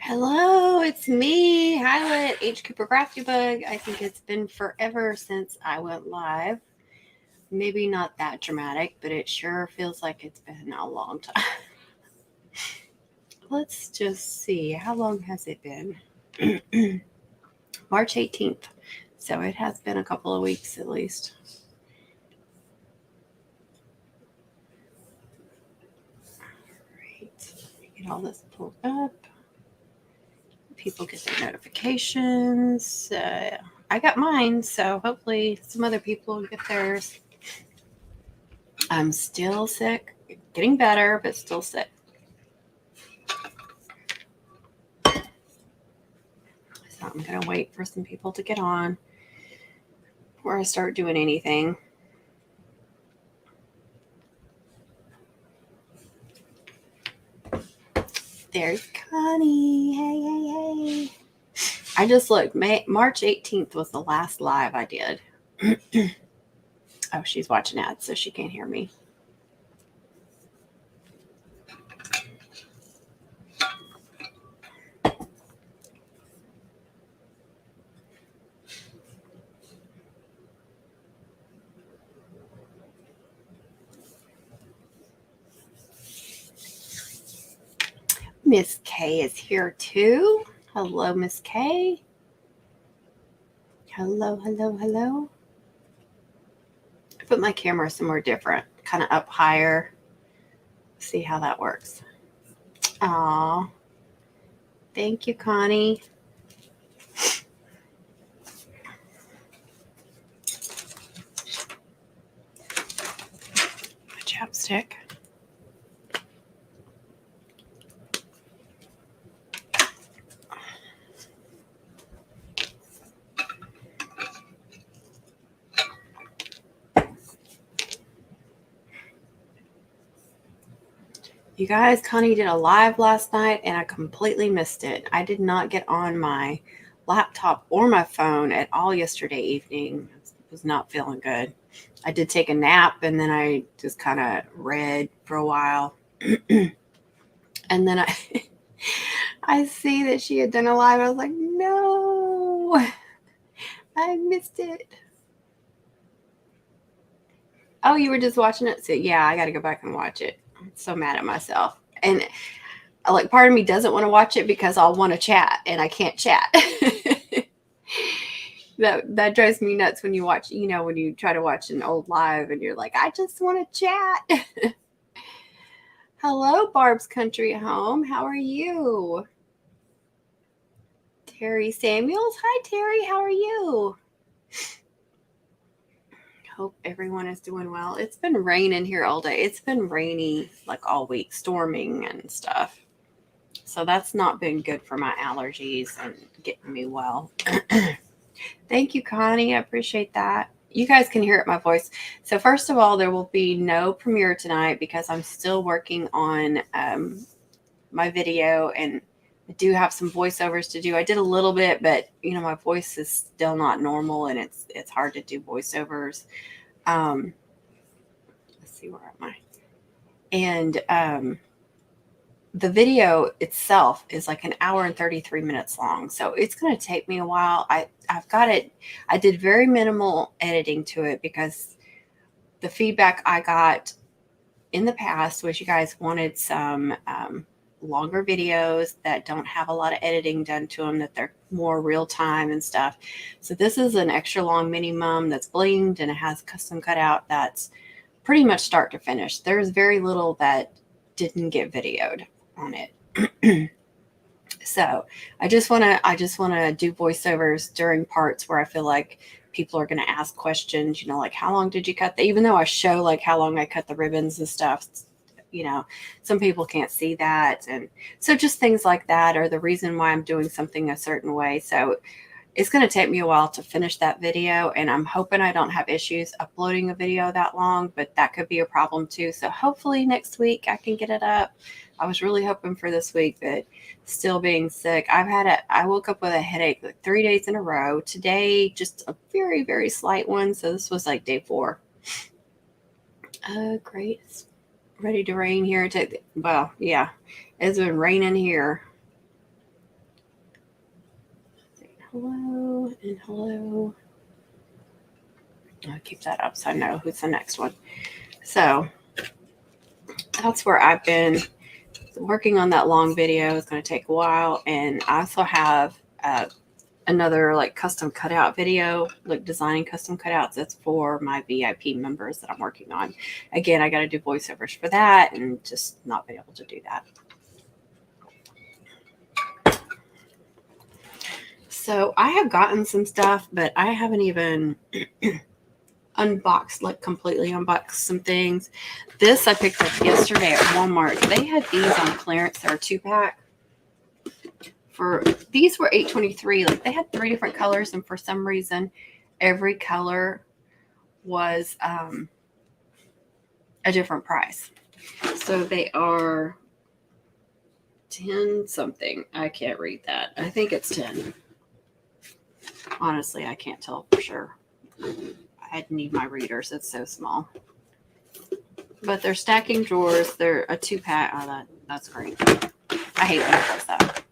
Hello, it's me, Hylet, H. Cooper Crafty Bug. I think it's been forever since I went live. Maybe not that dramatic, but it sure feels like it's been a long time. Let's just see, how long has it been? March 18th. So it has been a couple of weeks at least. Get all this pulled up. People get their notifications. I got mine, so hopefully some other people get theirs. I'm still sick, getting better, but still sick. So I'm going to wait for some people to get on before I start doing anything. There's Connie. Hey. I just looked. March 18th was the last live I did. Oh, she's watching ads, so she can't hear me. Miss K is here too. Hello, Miss K. Hello. I put my camera somewhere different, kind of up higher. See how that works. Aw. Thank you, Connie. My chapstick. You guys, Connie did a live last night and I completely missed it. I did not get on my laptop or my phone at all yesterday evening. I was not feeling good. I did take a nap and then I just kind of read for a while. And then I see that she had done a live. I was like, no, I missed it. Oh, you were just watching it? So yeah, I got to go back and watch it. I'm so mad at myself. And like part of me doesn't want to watch it because I'll want to chat and I can't chat. That drives me nuts when you watch, when you try to watch an old live and you're like, I just want to chat. Hello, Barb's Country Home. How are you? Terry Samuels. Hi, Terry. How are you? Hope everyone is doing well. It's been raining here all day. It's been rainy like all week, storming and stuff. So that's not been good for my allergies and getting me well. Thank you, Connie. I appreciate that. You guys can hear it, my voice. So first of all, there will be no premiere tonight because I'm still working on my video and I do have some voiceovers to do. I did a little bit, but my voice is still not normal and it's hard to do voiceovers. Let's see, where am I? And the video itself is like an hour and 33 minutes long. So it's going to take me a while. I've got it. I did very minimal editing to it because the feedback I got in the past was you guys wanted some longer videos that don't have a lot of editing done to them, that they're more real time and stuff. So this is an extra long mini mum that's blinged and it has custom cutout that's pretty much start to finish. There's very little that didn't get videoed on it. So I just want to do voiceovers during parts where I feel like people are going to ask questions, like how long did you cut even though I show like how long I cut the ribbons and stuff, some people can't see that. And so just things like that are the reason why I'm doing something a certain way. So it's going to take me a while to finish that video and I'm hoping I don't have issues uploading a video that long, but that could be a problem too. So hopefully next week I can get it up. I was really hoping for this week, but still being sick. I woke up with a headache like 3 days in a row. Today, just a very, very slight one. So this was like day 4. Great. It's ready to rain here. Well, yeah, it's been raining here. hello and hello. I'll keep that up so I know who's the next one. So that's where I've been working on that long video. It's going to take a while. And I also have another like custom cutout video, like designing custom cutouts. That's for my VIP members that I'm working on. Again, I got to do voiceovers for that and just not been able to do that. So I have gotten some stuff, but I haven't even completely unboxed some things. This I picked up yesterday at Walmart. They had these on clearance. They're a 2-pack. These were $8.23. Like they had 3 different colors, and for some reason, every color was a different price. So they are 10 something. I can't read that. I think it's 10. Honestly, I can't tell for sure. I need my readers. It's so small. But they're stacking drawers. They're a 2-pack. Oh, that's great. I hate when it does that.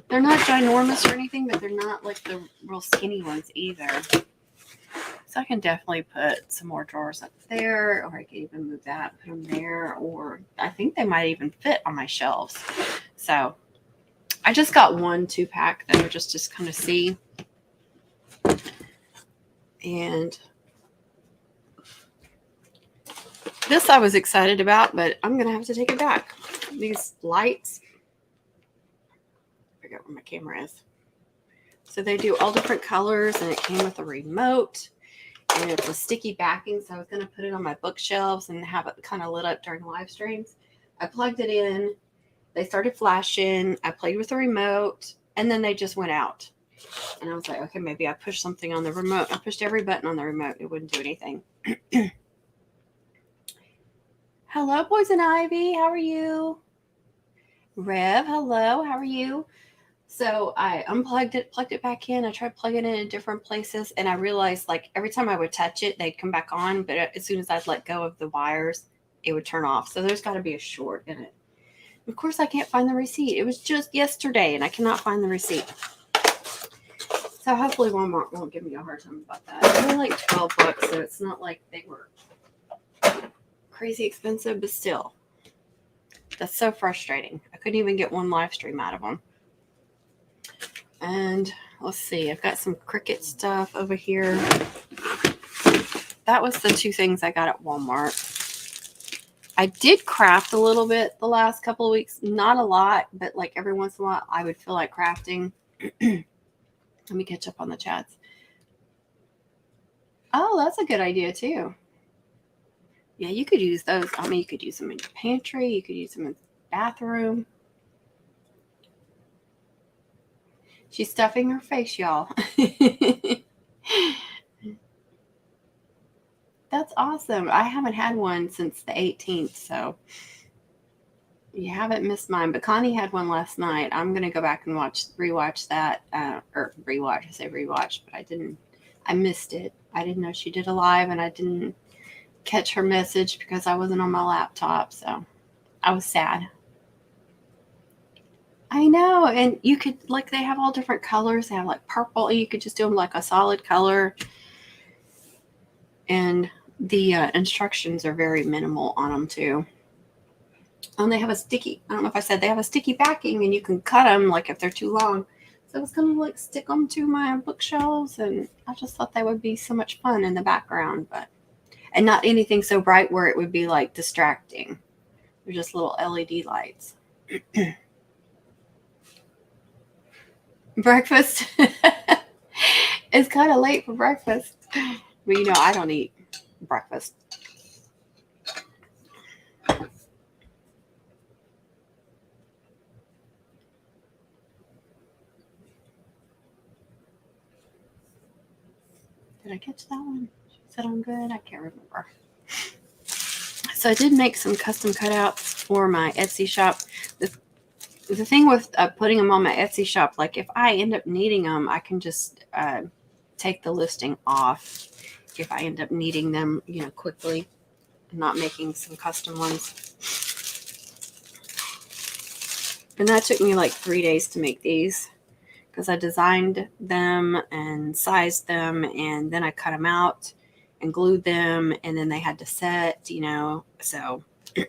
They're not ginormous or anything, but they're not like the real skinny ones either. So I can definitely put some more drawers up there, or I can even move that, put them there, or I think they might even fit on my shelves. So I just got one 2-pack though, just to kind of see. And this I was excited about, but I'm going to have to take it back. These lights, I forget where my camera is. So they do all different colors, and it came with a remote, and it's a sticky backing. So I was going to put it on my bookshelves and have it kind of lit up during live streams. I plugged it in. They started flashing. I played with the remote, and then they just went out. And I was like, okay, maybe I pushed something on the remote. I pushed every button on the remote. It wouldn't do anything. Hello, Poison Ivy. How are you? Rev, hello. How are you? So I unplugged it, plugged it back in. I tried plugging it in different places, and I realized like every time I would touch it, they'd come back on. But as soon as I'd let go of the wires, it would turn off. So there's got to be a short in it. Of course, I can't find the receipt. It was just yesterday, and I cannot find the receipt. So hopefully Walmart won't give me a hard time about that. They're like $12, so it's not like they were crazy expensive, but still. That's so frustrating. I couldn't even get one live stream out of them. And let's see. I've got some Cricut stuff over here. That was the 2 things I got at Walmart. I did craft a little bit the last couple of weeks. Not a lot, but like every once in a while, I would feel like crafting. Let me catch up on the chats. Oh, that's a good idea too. Yeah, you could use those. I mean, you could use them in your pantry. You could use them in the bathroom. She's stuffing her face, y'all. That's awesome. I haven't had one since the 18th, so you haven't missed mine. But Connie had one last night. I'm going to go back and rewatch that. Or rewatch. I say rewatch, but I missed it. I didn't know she did a live, and I didn't catch her message because I wasn't on my laptop, so I was sad. I know, and you could, like, they have all different colors. They have, like, purple. You could just do them, like, a solid color. And the instructions are very minimal on them, too. And they have a sticky, I don't know if I said, they have a sticky backing, and you can cut them, like, if they're too long. So I was going to, like, stick them to my bookshelves, and I just thought they would be so much fun in the background, and not anything so bright where it would be, like, distracting. They're just little LED lights. Breakfast. It's kind of late for breakfast. But you know, I don't eat breakfast. Did I catch that one? She said I'm good. I can't remember. So I did make some custom cutouts for my Etsy shop. The thing with putting them on my Etsy shop, like if I end up needing them, I can just take the listing off if I end up needing them, you know, quickly. I'm not making some custom ones. And that took me like 3 days to make these because I designed them and sized them, and then I cut them out and glued them, and then they had to set, so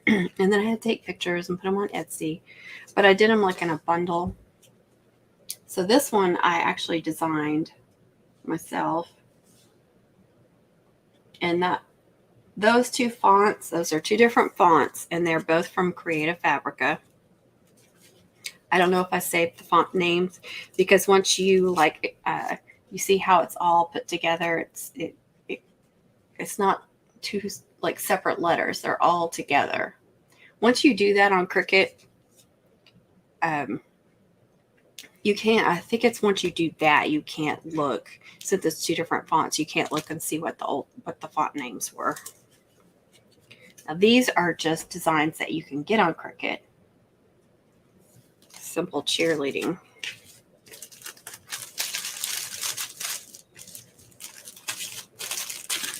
and then I had to take pictures and put them on Etsy, but I did them like in a bundle. So this one I actually designed myself, and those two fonts, those are two different fonts, and they're both from Creative Fabrica. I don't know if I saved the font names, because once you you see how it's all put together, it's not two like separate letters, they're all together. Once you do that on Cricut, you can't, I think it's once you do that, you can't look, since it's two different fonts, you can't look and see what the font names were. Now these are just designs that you can get on Cricut. Simple cheerleading.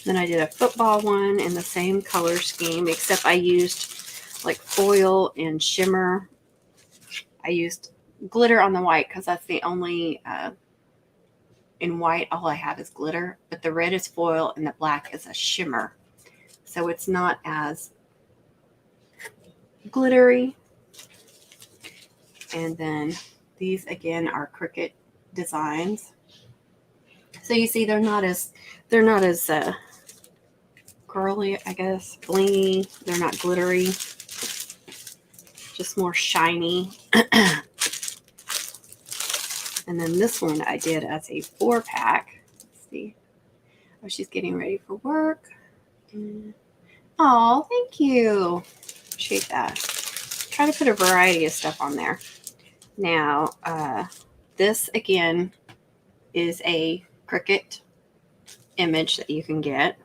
Then I did a football one in the same color scheme, except I used like foil and shimmer. I used glitter on the white because that's the only, in white all I have is glitter, but the red is foil and the black is a shimmer. So it's not as glittery. And then these again are Cricut designs. So you see they're not as girly, I guess, blingy. They're not glittery, just more shiny. And then this one I did as a 4-pack. Let's see. Oh, she's getting ready for work. Oh, thank you. Appreciate that. Try to put a variety of stuff on there. Now, this again is a Cricut image that you can get.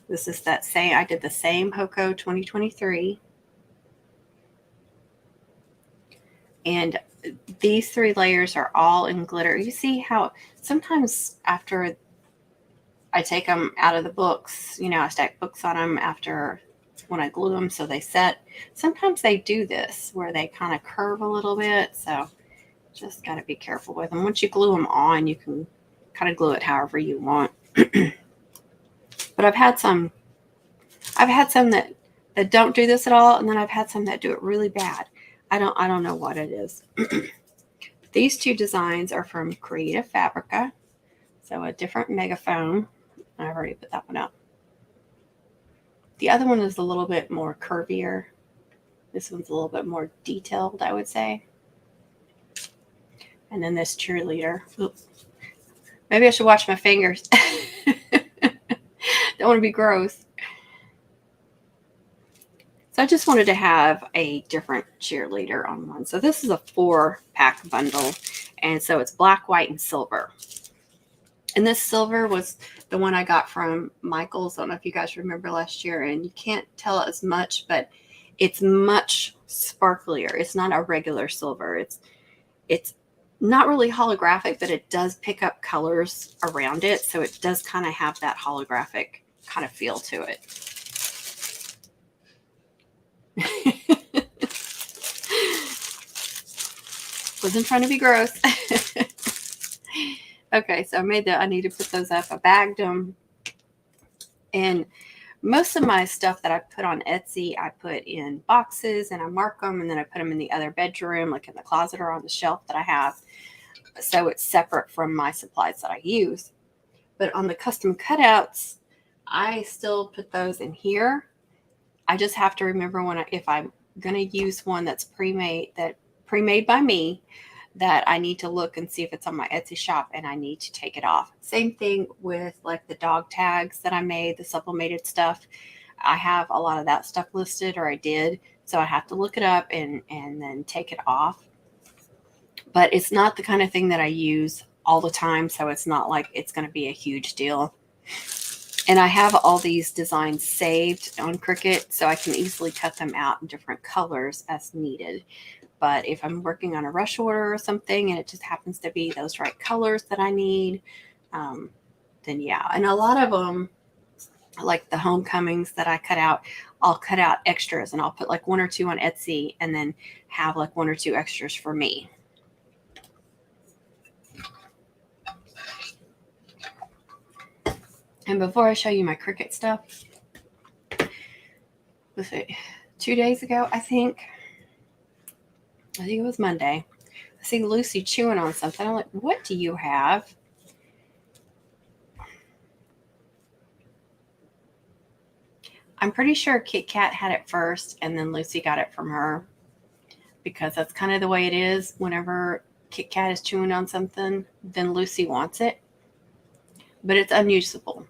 This is that same, I did the same Hoko 2023. And these 3 layers are all in glitter. You see how sometimes after I take them out of the books, I stack books on them after when I glue them so they set. Sometimes they do this where they kind of curve a little bit. So just got to be careful with them. Once you glue them on, you can kind of glue it however you want. But I've had some that don't do this at all, and then I've had some that do it really bad. I don't know what it is. These 2 designs are from Creative Fabrica. So a different megaphone. I've already put that one up. The other one is a little bit more curvier. This one's a little bit more detailed, I would say. And then this cheerleader. Oops. Maybe I should wash my fingers. Don't want to be gross. So I just wanted to have a different cheerleader on one. So this is a 4-pack bundle. And so it's black, white, and silver. And this silver was the one I got from Michael's. I don't know if you guys remember last year. And you can't tell as much, but it's much sparklier. It's not a regular silver. It's not really holographic, but it does pick up colors around it. So it does kind of have that holographic kind of feel to it. Wasn't trying to be gross. Okay, so I need to put those up. I bagged them. And most of my stuff that I put on Etsy, I put in boxes and I mark them, and then I put them in the other bedroom, like in the closet or on the shelf that I have. So it's separate from my supplies that I use. But on the custom cutouts, I still put those in here. I just have to remember if I'm going to use one that's pre-made by me, that I need to look and see if it's on my Etsy shop, and I need to take it off. Same thing with like the dog tags that I made, the sublimated stuff. I have a lot of that stuff listed, or I did. So I have to look it up and then take it off. But it's not the kind of thing that I use all the time. So it's not like it's going to be a huge deal. And I have all these designs saved on Cricut, so I can easily cut them out in different colors as needed. But if I'm working on a rush order or something and it just happens to be those right colors that I need, then yeah. And a lot of them, like the homecomings that I cut out, I'll cut out extras and I'll put like 1 or 2 on Etsy and then have like 1 or 2 extras for me. And before I show you my Cricut stuff, let's see, 2 days ago, I think it was Monday, I see Lucy chewing on something. I'm like, what do you have? I'm pretty sure Kit Kat had it first, and then Lucy got it from her, because that's kind of the way it is. Whenever Kit Kat is chewing on something, then Lucy wants it. But it's unusable.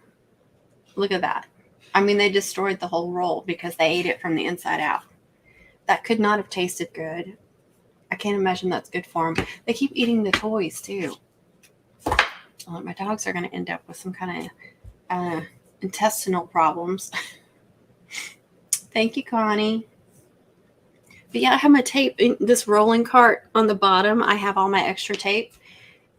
Look at that. I mean, they destroyed the whole roll because they ate it from the inside out. That could not have tasted good. I can't imagine that's good for them. They keep eating the toys too. My dogs are going to end up with some kind of intestinal problems. Thank you, Connie. But yeah, I have my tape in this rolling cart on the bottom. I have all my extra tape,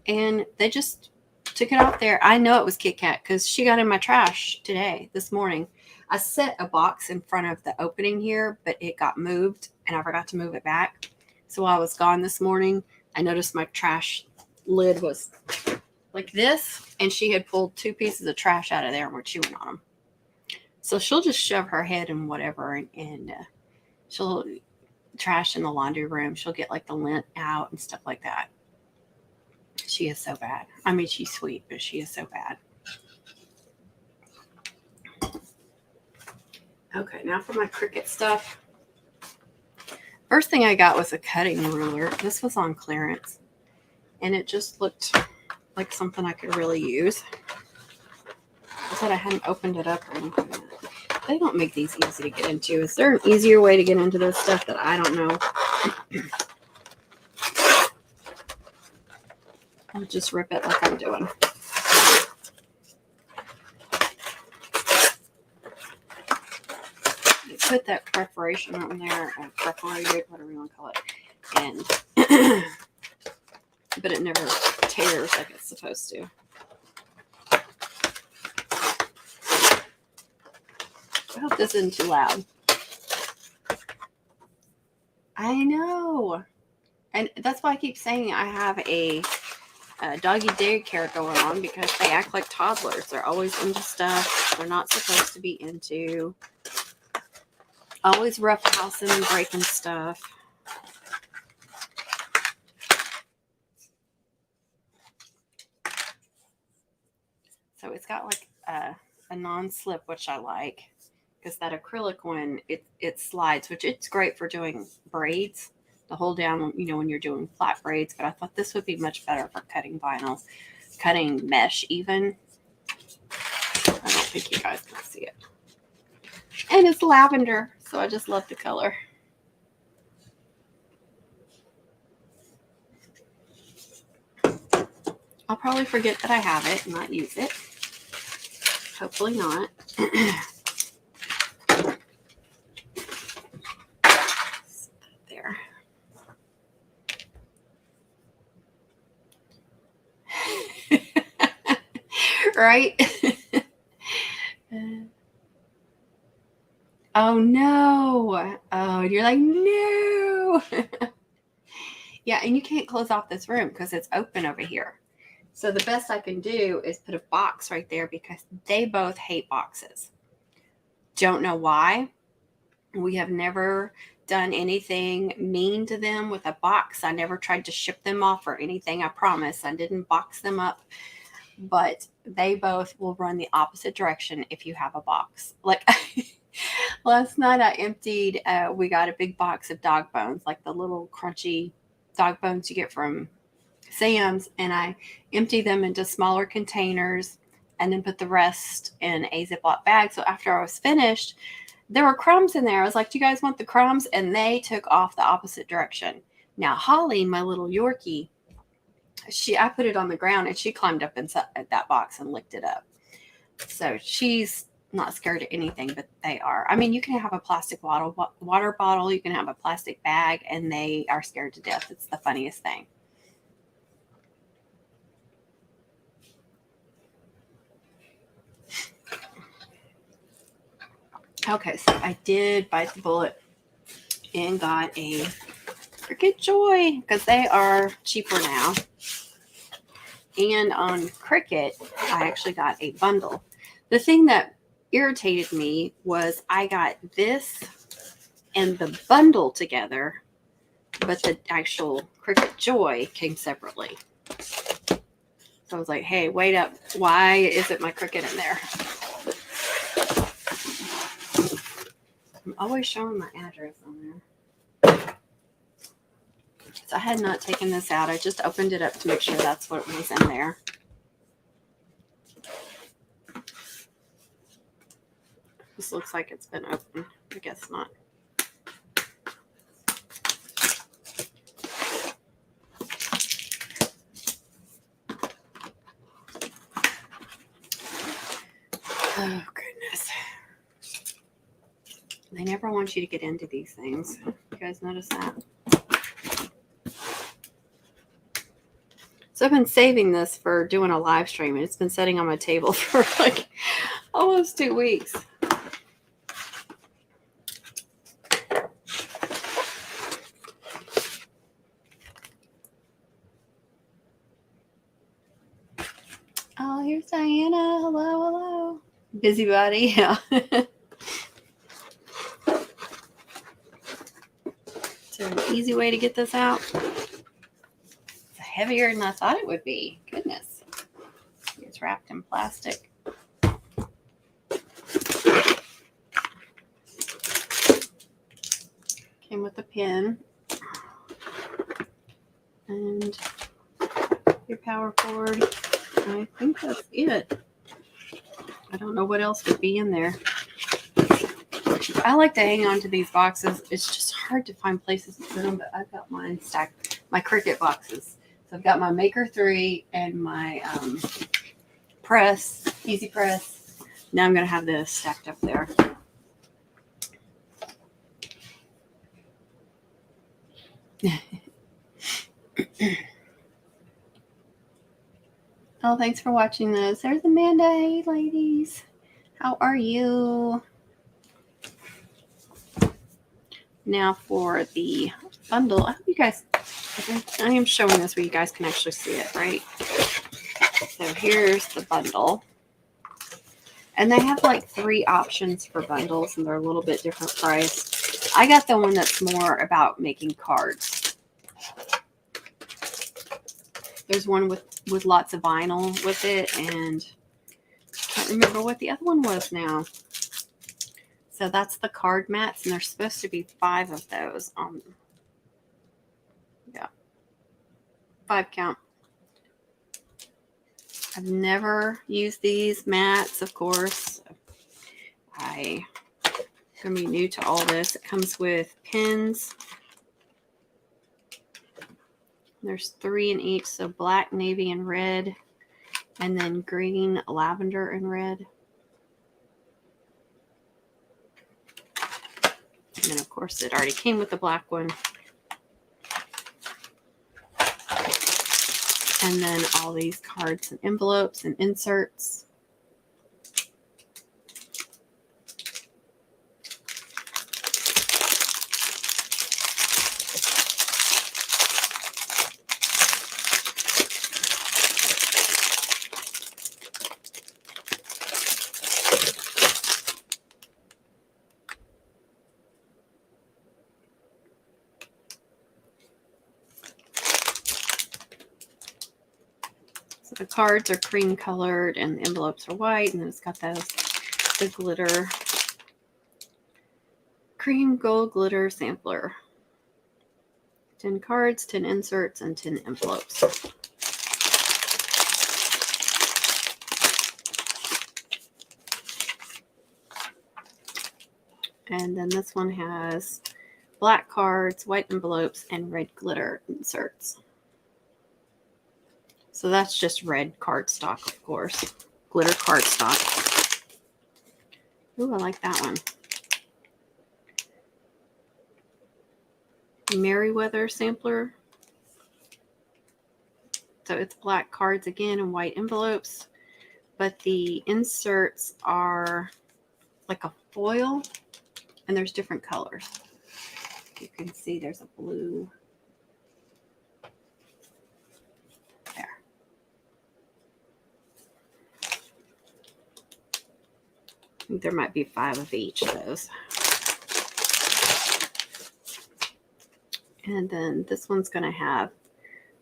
and they just took it out there. I know it was Kit Kat because she got in my trash this morning. I set a box in front of the opening here, but it got moved and I forgot to move it back. So while I was gone this morning, I noticed my trash lid was like this, and she had pulled 2 pieces of trash out of there and we're chewing on them. So she'll just shove her head in whatever, and she'll trash in the laundry room. She'll get like the lint out and stuff like that. She is so bad. I mean, she's sweet, but she is so bad. Okay, now for my Cricut stuff. First thing I got was a cutting ruler. This was on clearance, and it just looked like something I could really use. I said I hadn't opened it up or anything. They don't make these easy to get into. Is there an easier way to get into this stuff that I don't know? I'll just rip it like I'm doing. Put that preparation on there, perforated, whatever you want to call it, and but it never tears like it's supposed to. I hope this isn't too loud. I know, and that's why I keep saying I have a doggy daycare going on, because they act like toddlers. They're always into stuff they're not supposed to be into. Always roughhousing and breaking stuff. So it's got like a non-slip, which I like, because that acrylic one, it slides, which it's great for doing braids to hold down, when you're doing flat braids. But I thought this would be much better for cutting vinyl, cutting mesh even. I don't think you guys can see it. And it's lavender, so I just love the color. I'll probably forget that I have it and not use it. Hopefully not. There. Right? Oh no. Oh, and you're like, no. Yeah, and you can't close off this room because it's open over here. So the best I can do is put a box right there, because they both hate boxes. Don't know why. We have never done anything mean to them with a box. I never tried to ship them off or anything. I promise. I didn't box them up. But they both will run the opposite direction if you have a box. Like last night I emptied, we got a big box of dog bones, like the little crunchy dog bones you get from Sam's, and I emptied them into smaller containers and then put the rest in a Ziploc bag. So after I was finished, there were crumbs in there. I was like, do you guys want the crumbs? And they took off the opposite direction. Now Holly, my little Yorkie, I put it on the ground and she climbed up inside that box and licked it up. So she's not scared of anything, but they are. I mean, you can have a plastic water bottle, you can have a plastic bag, and they are scared to death. It's the funniest thing. Okay, so I did bite the bullet and got a Cricut Joy, because they are cheaper now. And on Cricut, I actually got a bundle. The thing that irritated me was I got this and the bundle together, but the actual Cricut Joy came separately. So I was like, hey, wait up. Why isn't my Cricut in there? I'm always showing my address on there. So I had not taken this out. I just opened it up to make sure that's what was in there. This looks like it's been opened. I guess not. Oh, goodness. They never want you to get into these things. You guys notice that? So I've been saving this for doing a live stream, and it's been sitting on my table for like almost 2 weeks. Oh, here's Diana. Hello, hello. Busybody, yeah. Is there an easy way to get this out? It's heavier than I thought it would be. Goodness. It's wrapped in plastic. Came with a pin. And your power cord. I think that's it. I don't know what else would be in there. I like to hang on to these boxes. It's just hard to find places to put them, but I've got mine stacked. My Cricut boxes. So I've got my Maker 3 and my press, Easy Press. Now I'm going to have this stacked up there. Oh, thanks for watching this. There's Amanda. Hey, ladies. How are you? Now for the bundle. I hope you guys, I am showing this where you guys can actually see it, right? So here's the bundle. And they have like 3 options for bundles, and they're a little bit different price. I got the one that's more about making cards. There's one with lots of vinyl with it, and I can't remember what the other one was now. So that's the card mats, and there's supposed to be 5 of those. Yeah, 5 count. I've never used these mats, of course. I'm going to be new to all this. It comes with pins. There's 3 in each, so black, navy, and red. And then green, lavender, and red. And then, of course, it already came with the black one. And then all these cards and envelopes and inserts. So the cards are cream colored and the envelopes are white, and then it's got the glitter, cream gold glitter sampler. 10 cards, 10 inserts, and 10 envelopes. And then this one has black cards, white envelopes, and red glitter inserts. So that's just red cardstock, of course. Glitter cardstock. Ooh, I like that one. Merriweather sampler. So it's black cards again and white envelopes. But the inserts are like a foil. And there's different colors. You can see there's a blue. There. I think there might be 5 of each of those. And then this one's going to have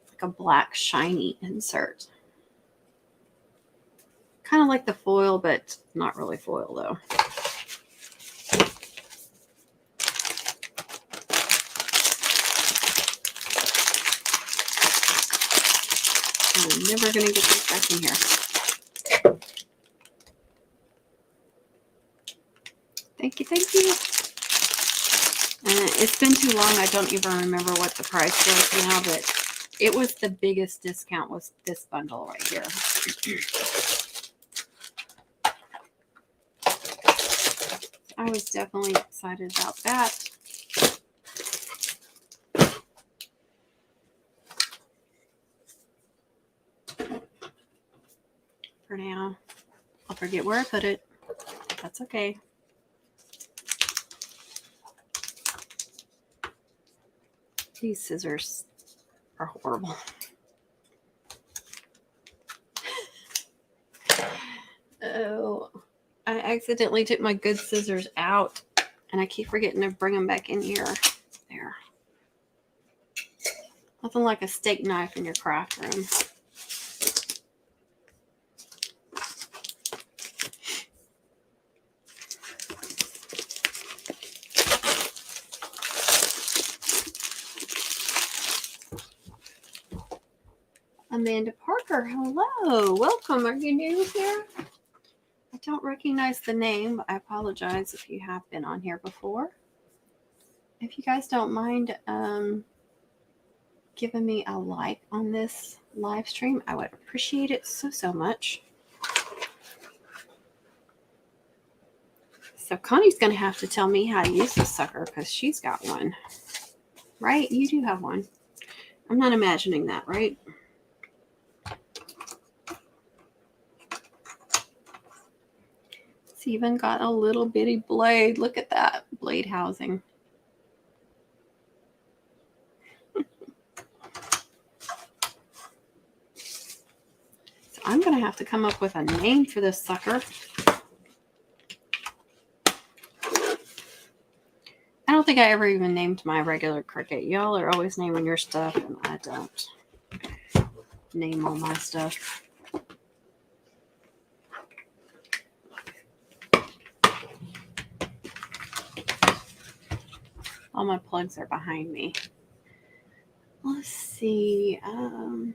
like a black shiny insert. Kind of like the foil, but not really foil though. I'm never going to get this back in here. Thank you, thank you. It's been too long, I don't even remember what the price was now, but it was the biggest discount was this bundle right here. I was definitely excited about that. For now, I'll forget where I put it. That's okay. These scissors are horrible. Oh, I accidentally took my good scissors out and I keep forgetting to bring them back in here. There. Nothing like a steak knife in your craft room. Amanda Parker, hello. Welcome. Are you new here? I don't recognize the name, but I apologize if you have been on here before. If you guys don't mind giving me a like on this live stream, I would appreciate it so much. So Connie's going to have to tell me how to use this sucker because she's got one. Right? You do have one. I'm not imagining that, right? It's even got a little bitty blade. Look at that blade housing. So I'm going to have to come up with a name for this sucker. I don't think I ever even named my regular Cricut. Y'all are always naming your stuff, and I don't name all my stuff. All my plugs are behind me. Let's see. I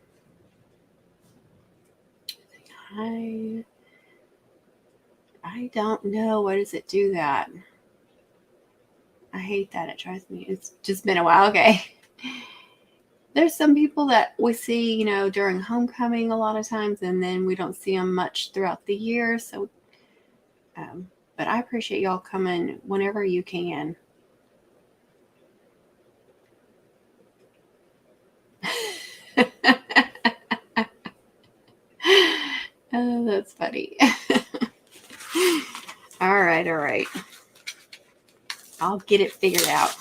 don't know. Why does it do that? I hate that. It drives me. It's just been a while. Okay. There's some people that we see, you know, during homecoming a lot of times, and then we don't see them much throughout the year. So, but I appreciate y'all coming whenever you can. Oh, that's funny. All right. I'll get it figured out.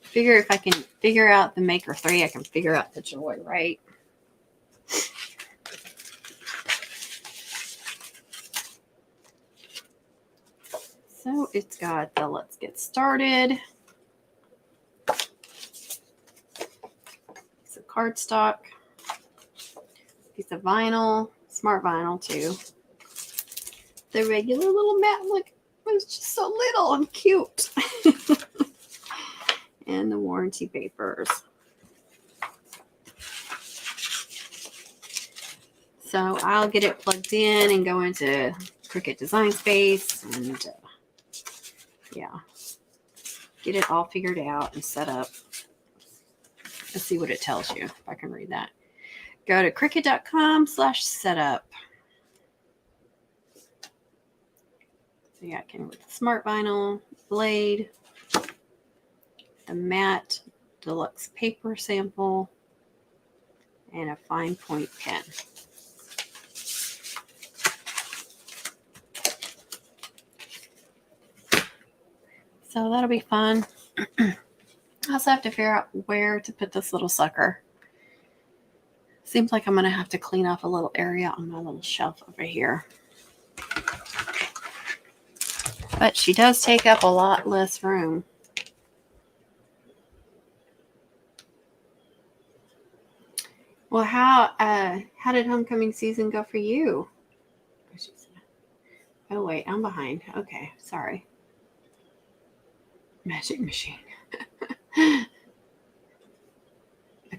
Figure if I can figure out the Maker 3, I can figure out the Joy, right? So it's got the let's get started. Piece of cardstock. Piece of vinyl. Smart vinyl too. The regular little mat, look, it's just so little and cute. And the warranty papers. So I'll get it plugged in and go into Cricut Design Space and yeah, get it all figured out and set up. Let's see what it tells you, if I can read that. Go to Cricut.com/setup. So yeah, I can with the smart vinyl, blade, the matte deluxe paper sample, and a fine point pen. So that'll be fun. I also have to figure out where to put this little sucker. Seems like I'm going to have to clean off a little area on my little shelf over here. But she does take up a lot less room. Well, how did homecoming season go for you? Oh wait, I'm behind. Okay, sorry. Magic machine. I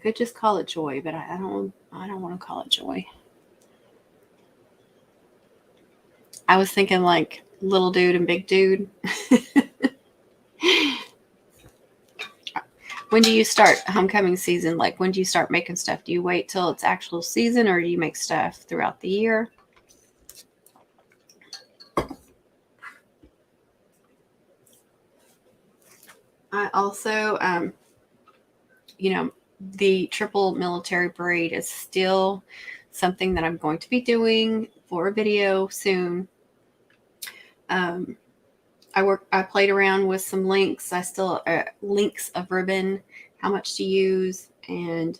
could just call it Joy, but I don't want to call it Joy. I was thinking like little dude and big dude. When do you start homecoming season? Like, when do you start making stuff? Do you wait till it's actual season, or do you make stuff throughout the year? I also, the triple military braid is still something that I'm going to be doing for a video soon. I played around with some links. I still links of ribbon, how much to use, and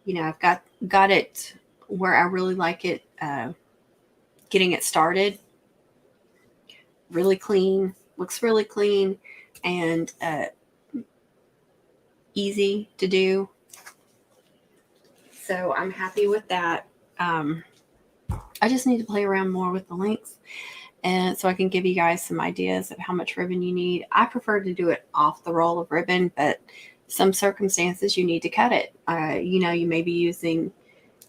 I've got it where I really like it. Getting it started, really clean, looks really clean, and easy to do. So I'm happy with that. I just need to play around more with the links, and so I can give you guys some ideas of how much ribbon you need. I prefer to do it off the roll of ribbon, but some circumstances you need to cut it. You may be using,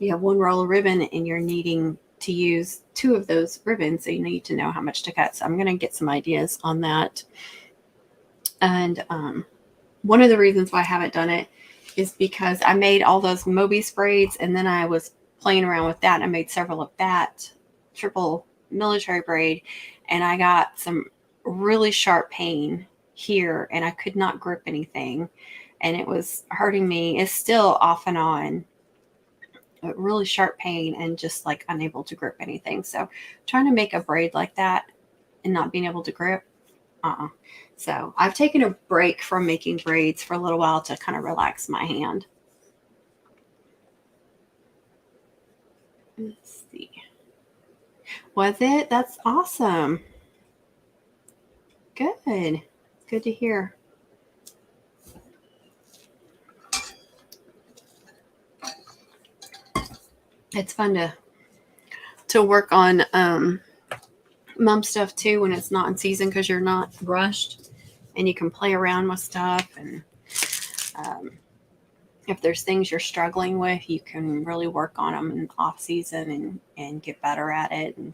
one roll of ribbon and you're needing to use 2 of those ribbons, so you need to know how much to cut. So I'm going to get some ideas on that. And one of the reasons why I haven't done it is because I made all those Mobius braids, and then I was playing around with that, and I made several of that triple military braid, and I got some really sharp pain here, and I could not grip anything, and it was hurting me. It's still off and on, really sharp pain, and just like unable to grip anything. So trying to make a braid like that and not being able to grip, so I've taken a break from making braids for a little while to kind of relax my hand. Let's see. Was it? That's awesome. Good. Good to hear. It's fun to work on mom stuff too when it's not in season, because you're not rushed and you can play around with stuff, and if there's things you're struggling with, you can really work on them in off season and get better at it. And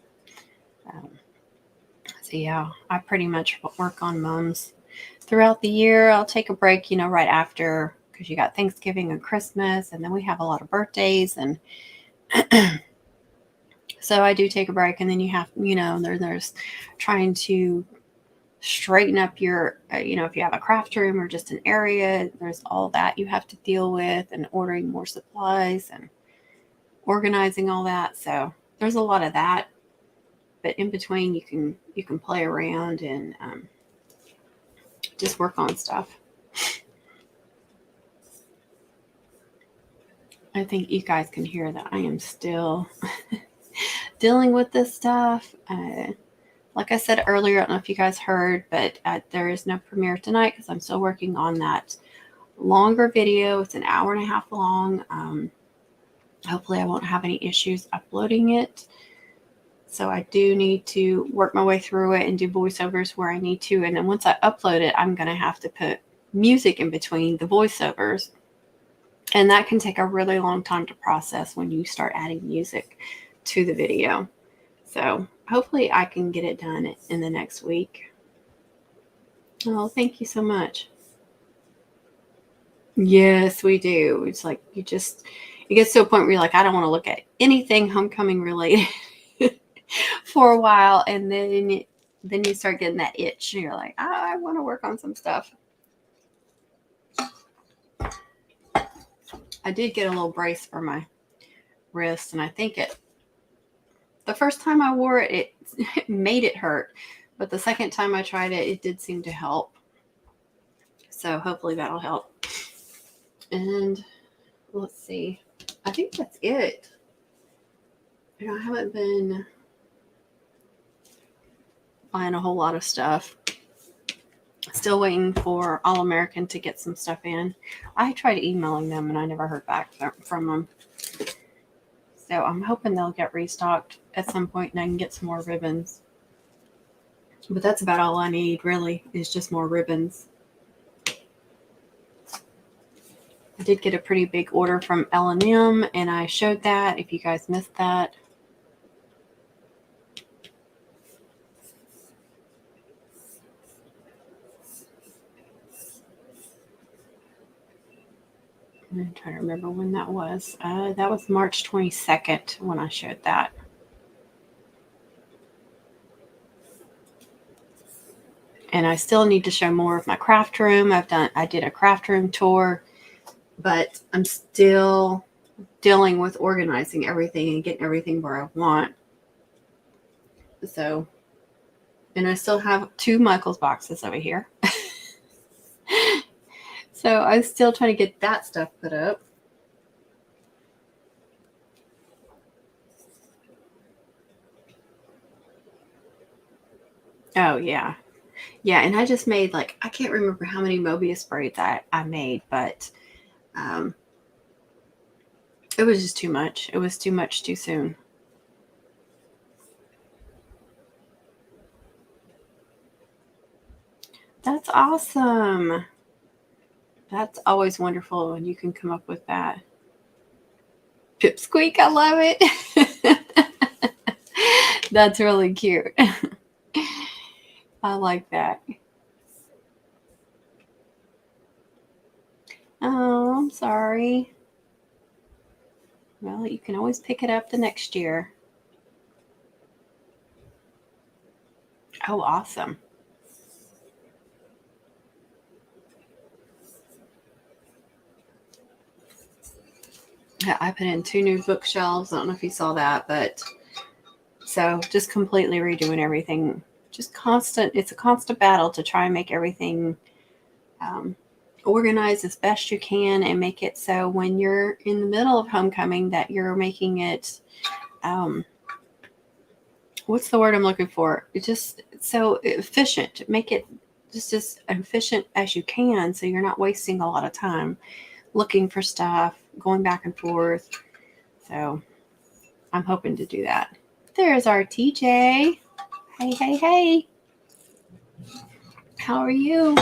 so yeah, I pretty much work on mums throughout the year. I'll take a break, right after, because you got Thanksgiving and Christmas, and then we have a lot of birthdays, and so I do take a break. And then you have, there's trying to straighten up your, if you have a craft room or just an area, there's all that you have to deal with, and ordering more supplies and organizing all that. So there's a lot of that, but in between you can play around and just work on stuff. I think you guys can hear that I am still dealing with this stuff. Like I said earlier, I don't know if you guys heard, but there is no premiere tonight because I'm still working on that longer video. It's an hour and a half long. Hopefully I won't have any issues uploading it. So I do need to work my way through it and do voiceovers where I need to. And then once I upload it, I'm going to have to put music in between the voiceovers. And that can take a really long time to process when you start adding music to the video. So hopefully I can get it done in the next week. Oh, thank you so much. Yes, we do. It's like it gets to a point where you're like, I don't want to look at anything homecoming related for a while. And then you start getting that itch. And you're like, I want to work on some stuff. I did get a little brace for my wrist, and I think the first time I wore it, it made it hurt. But the second time I tried it, it did seem to help. So hopefully that'll help. And let's see. I think that's it. I haven't been buying a whole lot of stuff. Still waiting for All American to get some stuff in. I tried emailing them and I never heard back from them. So I'm hoping they'll get restocked at some point and I can get some more ribbons. But that's about all I need, really, is just more ribbons. I did get a pretty big order from L&M, and I showed that if you guys missed that. I'm trying to remember when that was. That was March 22nd when I showed that. And I still need to show more of my craft room. I did a craft room tour, but I'm still dealing with organizing everything and getting everything where I want. So, and I still have 2 Michaels boxes over here. So I'm still trying to get that stuff put up. Oh, yeah. Yeah, and I just made, like, I can't remember how many Mobius braids I made, but it was just too much. It was too much too soon. That's awesome. That's always wonderful when you can come up with that. Pipsqueak, I love it. That's really cute. I like that. Oh, I'm sorry. Well, you can always pick it up the next year. Oh, awesome. I put in 2 new bookshelves. I don't know if you saw that, but so just completely redoing everything. Just constant. It's a constant battle to try and make everything organized as best you can and make it so when you're in the middle of homecoming that you're making it, what's the word I'm looking for? It's just so efficient. Make it just as efficient as you can so you're not wasting a lot of time looking for stuff, going back and forth. So I'm hoping to do that. There's our TJ. Hey, hey, hey. How are you?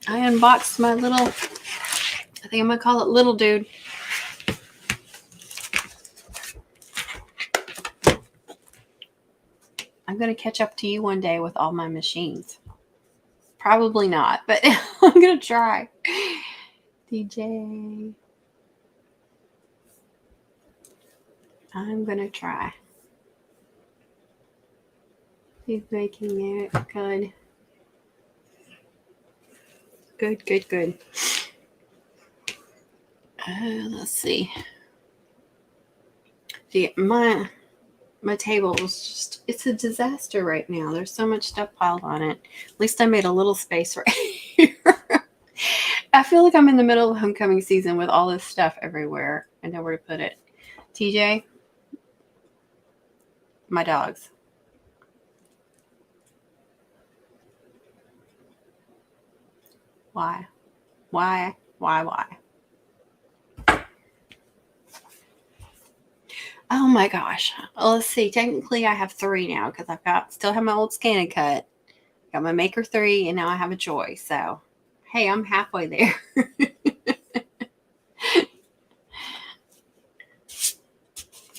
I unboxed my little, I think I'm going to call it little dude. I'm going to catch up to you one day with all my machines. Probably not, but I'm going to try. DJ. I'm going to try. He's making it good. Good, good, good. Let's see. See, my table is just, it's a disaster right now. There's so much stuff piled on it. At least I made a little space right here. I feel like I'm in the middle of homecoming season with all this stuff everywhere. I know where to put it. TJ, my dogs. Why? Oh my gosh. Well, let's see. Technically, I have 3 now because still have my old ScanNCut. Got my Maker 3, and now I have a Joy. So, hey, I'm halfway there.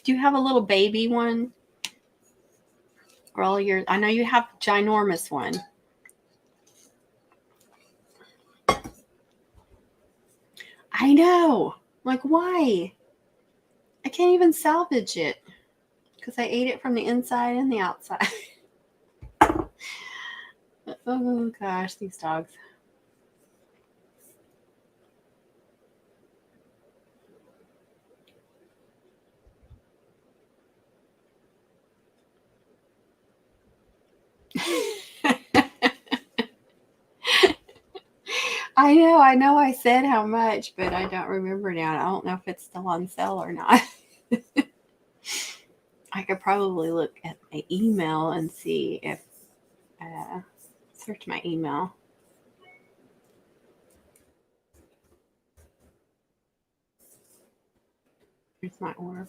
Do you have a little baby one? Or all your? I know you have a ginormous one. I know. Like, why? I can't even salvage it because I ate it from the inside and the outside. Oh gosh, these dogs. I know I said how much, but I don't remember now. I don't know if it's still on sale or not. could probably look at my email and see if, search my email. Here's my order.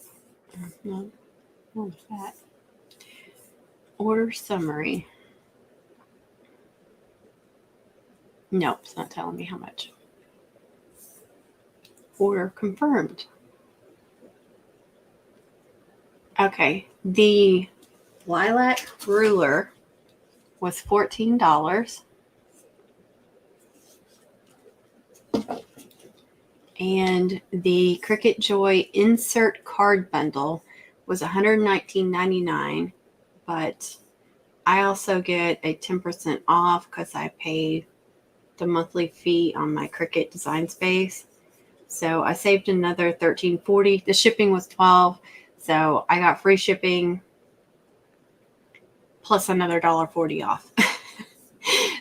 No, what was that? Order summary. Nope, it's not telling me how much. Order confirmed. Okay, the lilac ruler was $14. And the Cricut Joy insert card bundle was $119.99. But I also get a 10% off because I paid the monthly fee on my Cricut Design Space. So I saved another $13.40. The shipping was $12. So I got free shipping plus another $1.40 off.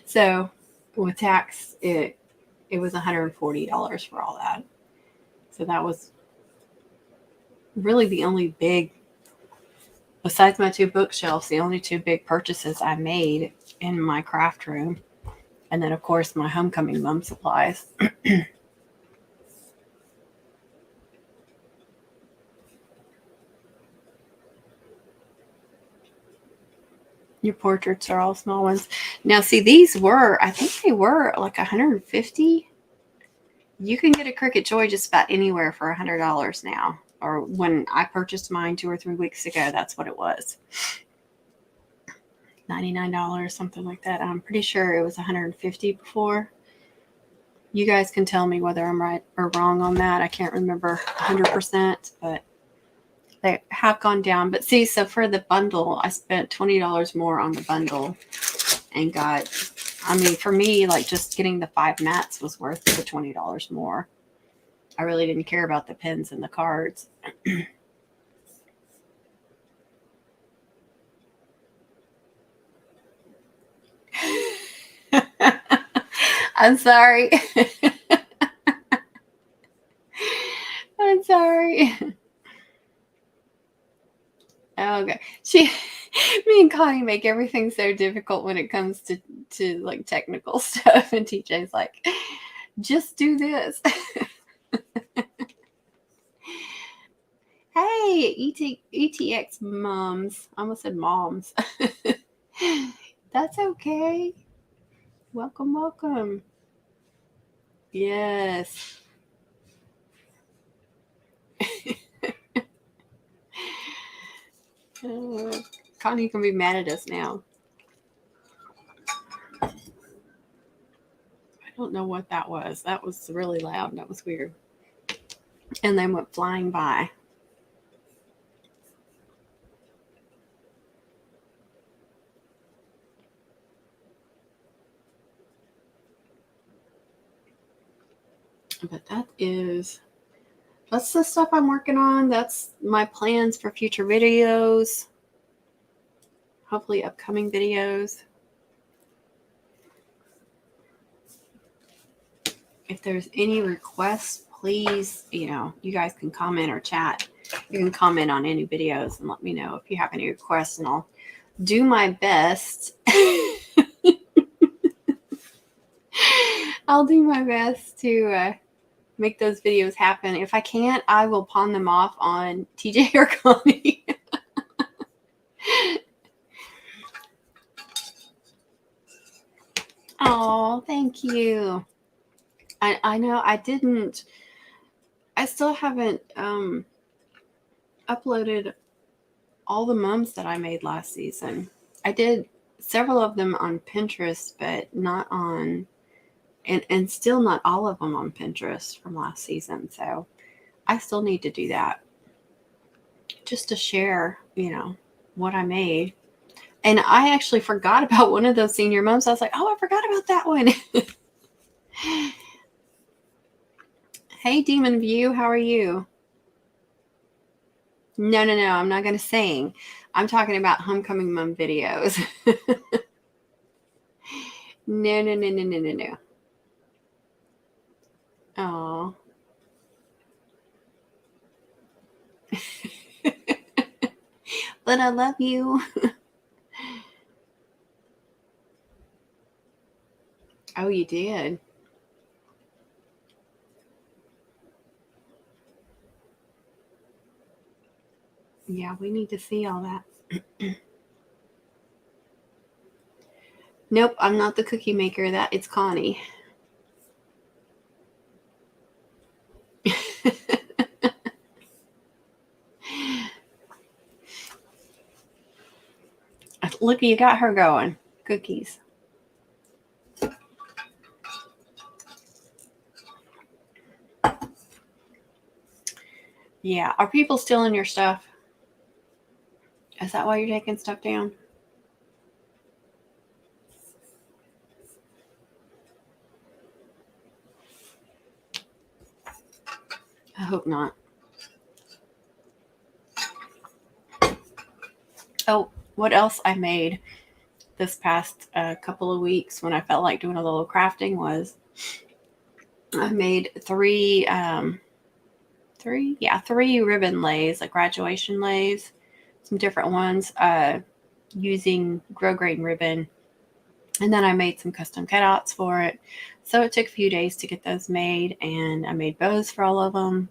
So with tax, it was $140 for all that. So that was really the only big, besides my 2 bookshelves, the only 2 big purchases I made in my craft room. And then, of course, my homecoming mom supplies. Your portraits are all small ones. Now, see, these were, I think they were like $150. You can get a Cricut Joy just about anywhere for $100 now. Or when I purchased mine 2 or 3 weeks ago, that's what it was. $99, something like that. I'm pretty sure it was $150 before. You guys can tell me whether I'm right or wrong on that. I can't remember 100%, but they have gone down. But see, so for the bundle, I spent $20 more on the bundle and got, I mean, for me, like just getting the 5 mats was worth the $20 more. I really didn't care about the pins and the cards. I'm sorry. I'm sorry. Okay. Me and Connie make everything so difficult when it comes to like technical stuff. And TJ's like, just do this. Hey, ETX moms. I almost said moms. That's okay. Welcome, welcome. Yes. Connie can be mad at us now. I don't know what that was. That was really loud. That was weird. And then went flying by. But that's the stuff I'm working on. That's my plans for future videos. Hopefully upcoming videos. If there's any requests, please, you guys can comment or chat. You can comment on any videos and let me know if you have any requests, and I'll do my best. I'll do my best to make those videos happen. If I can't, I will pawn them off on TJ or Connie. Oh, thank you. I know I still haven't uploaded all the mums that I made last season. I did several of them on Pinterest, but not on, and still not all of them on Pinterest from last season. So I still need to do that just to share, what I made. And I actually forgot about one of those senior mums. I was like, oh, I forgot about that one. Hey, Demon View, how are you? No, I'm not going to sing. I'm talking about homecoming mom videos. No. Oh. but I love you. Oh, you did? Yeah, we need to see all that. Nope, I'm not the cookie maker. That it's Connie. Look, you got her going. Cookies. Yeah. Are people stealing your stuff? Is that why you're taking stuff down? I hope not. Oh, what else I made this past couple of weeks when I felt like doing a little crafting was I made three ribbon lays, like graduation lays, some different ones, using grosgrain ribbon. And then I made some custom cutouts for it. So it took a few days to get those made, and I made bows for all of them.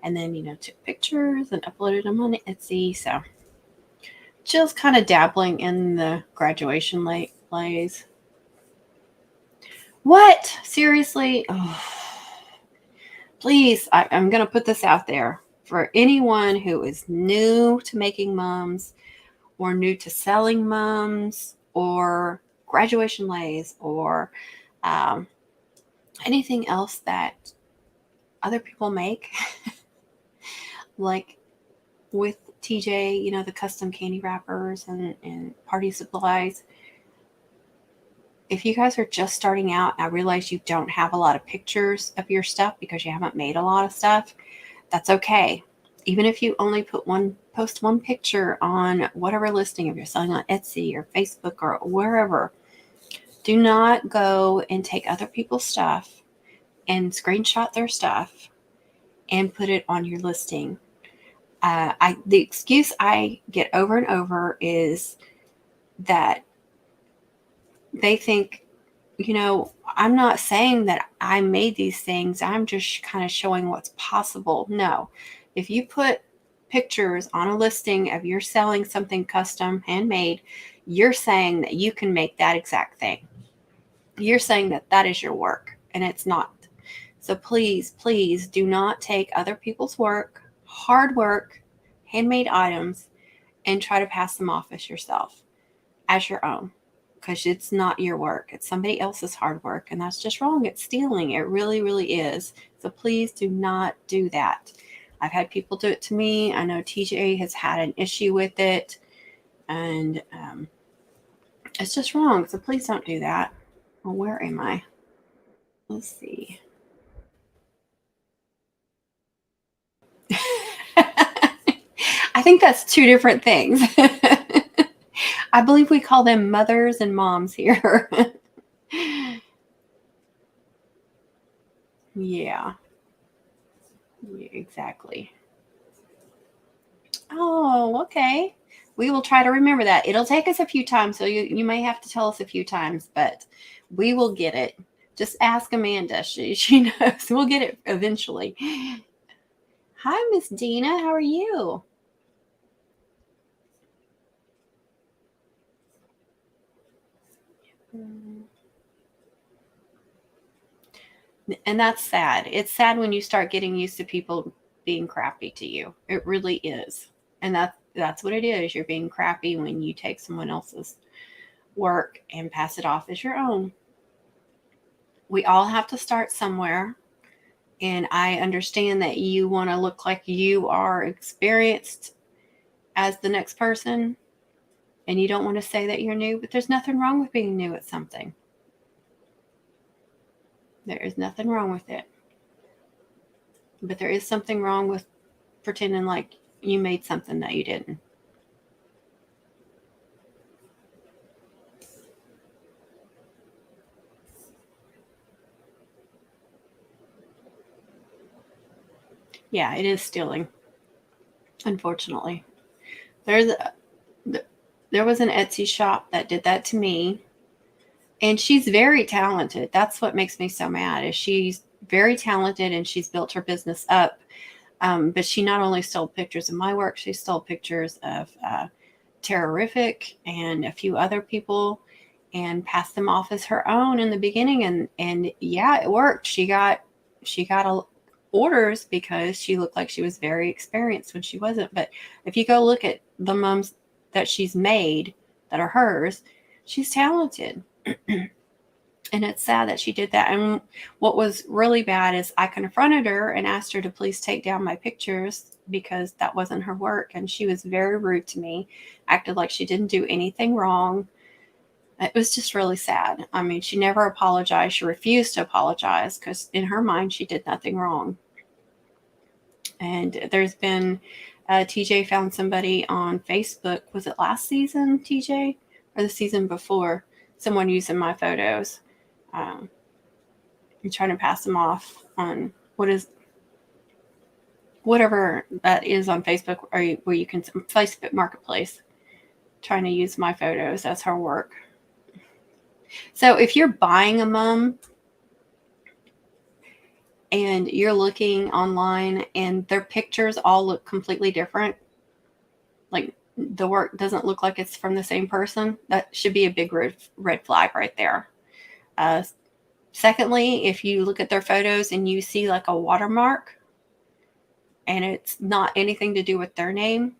And then, took pictures and uploaded them on Etsy. So just kind of dabbling in the graduation lays. What? Seriously? Oh. Please, I'm going to put this out there for anyone who is new to making mums or new to selling mums or graduation lays or anything else that other people make. Like with TJ, the custom candy wrappers and party supplies. If you guys are just starting out, I realize you don't have a lot of pictures of your stuff because you haven't made a lot of stuff. That's okay. Even if you only post one picture on whatever listing, if you're selling on Etsy or Facebook or wherever, do not go and take other people's stuff and screenshot their stuff and put it on your listing. The excuse I get over and over is that they think, I'm not saying that I made these things. I'm just kind of showing what's possible. No, if you put pictures on a listing of you're selling something custom, handmade, you're saying that you can make that exact thing. You're saying that that is your work, and it's not. So please, please do not take other people's work, hard work, handmade items, and try to pass them off as yourself, as your own. Because it's not your work. It's somebody else's hard work. And that's just wrong. It's stealing. It really, really is. So please do not do that. I've had people do it to me. I know TJ has had an issue with it. And it's just wrong. So please don't do that. Well, where am I? Let's see. I think that's two different things. I believe we call them mothers and moms here. Yeah, exactly. Oh, okay. We will try to remember that. It'll take us a few times, so you may have to tell us a few times, but we will get it. Just ask Amanda. She knows. We'll get it eventually. Hi, Miss Dina. How are you? And that's sad. It's sad when you start getting used to people being crappy to you. It really is. And that's what it is. You're being crappy when you take someone else's work and pass it off as your own. We all have to start somewhere. And I understand that you want to look like you are experienced as the next person. And you don't want to say that you're new, but there's nothing wrong with being new at something. There is nothing wrong with it. But there is something wrong with pretending like you made something that you didn't. Yeah, it is stealing. Unfortunately. There's there was an Etsy shop that did that to me. And she's very talented. That's what makes me so mad, is she's very talented and she's built her business up. But she not only stole pictures of my work, she stole pictures of Terrorific and a few other people and passed them off as her own in the beginning. And yeah, it worked. She got orders because she looked like she was very experienced when she wasn't. But if you go look at the mums that she's made that are hers, she's talented. And it's sad that she did that. And what was really bad is I confronted her and asked her to please take down my pictures because that wasn't her work. And she was very rude to me, acted like she didn't do anything wrong. It was just really sad. I mean, she never apologized. She refused to apologize because in her mind, she did nothing wrong. And there's been, TJ found somebody on Facebook. Was it last season, TJ? Or the season before? Someone using my photos. I'm trying to pass them off on whatever that is on Facebook, or where you can, Facebook Marketplace, trying to use my photos as her work. So if you're buying a mum and you're looking online and their pictures all look completely different, like the work doesn't look like it's from the same person, that should be a big red flag right there. Secondly, if you look at their photos and you see like a watermark and it's not anything to do with their name,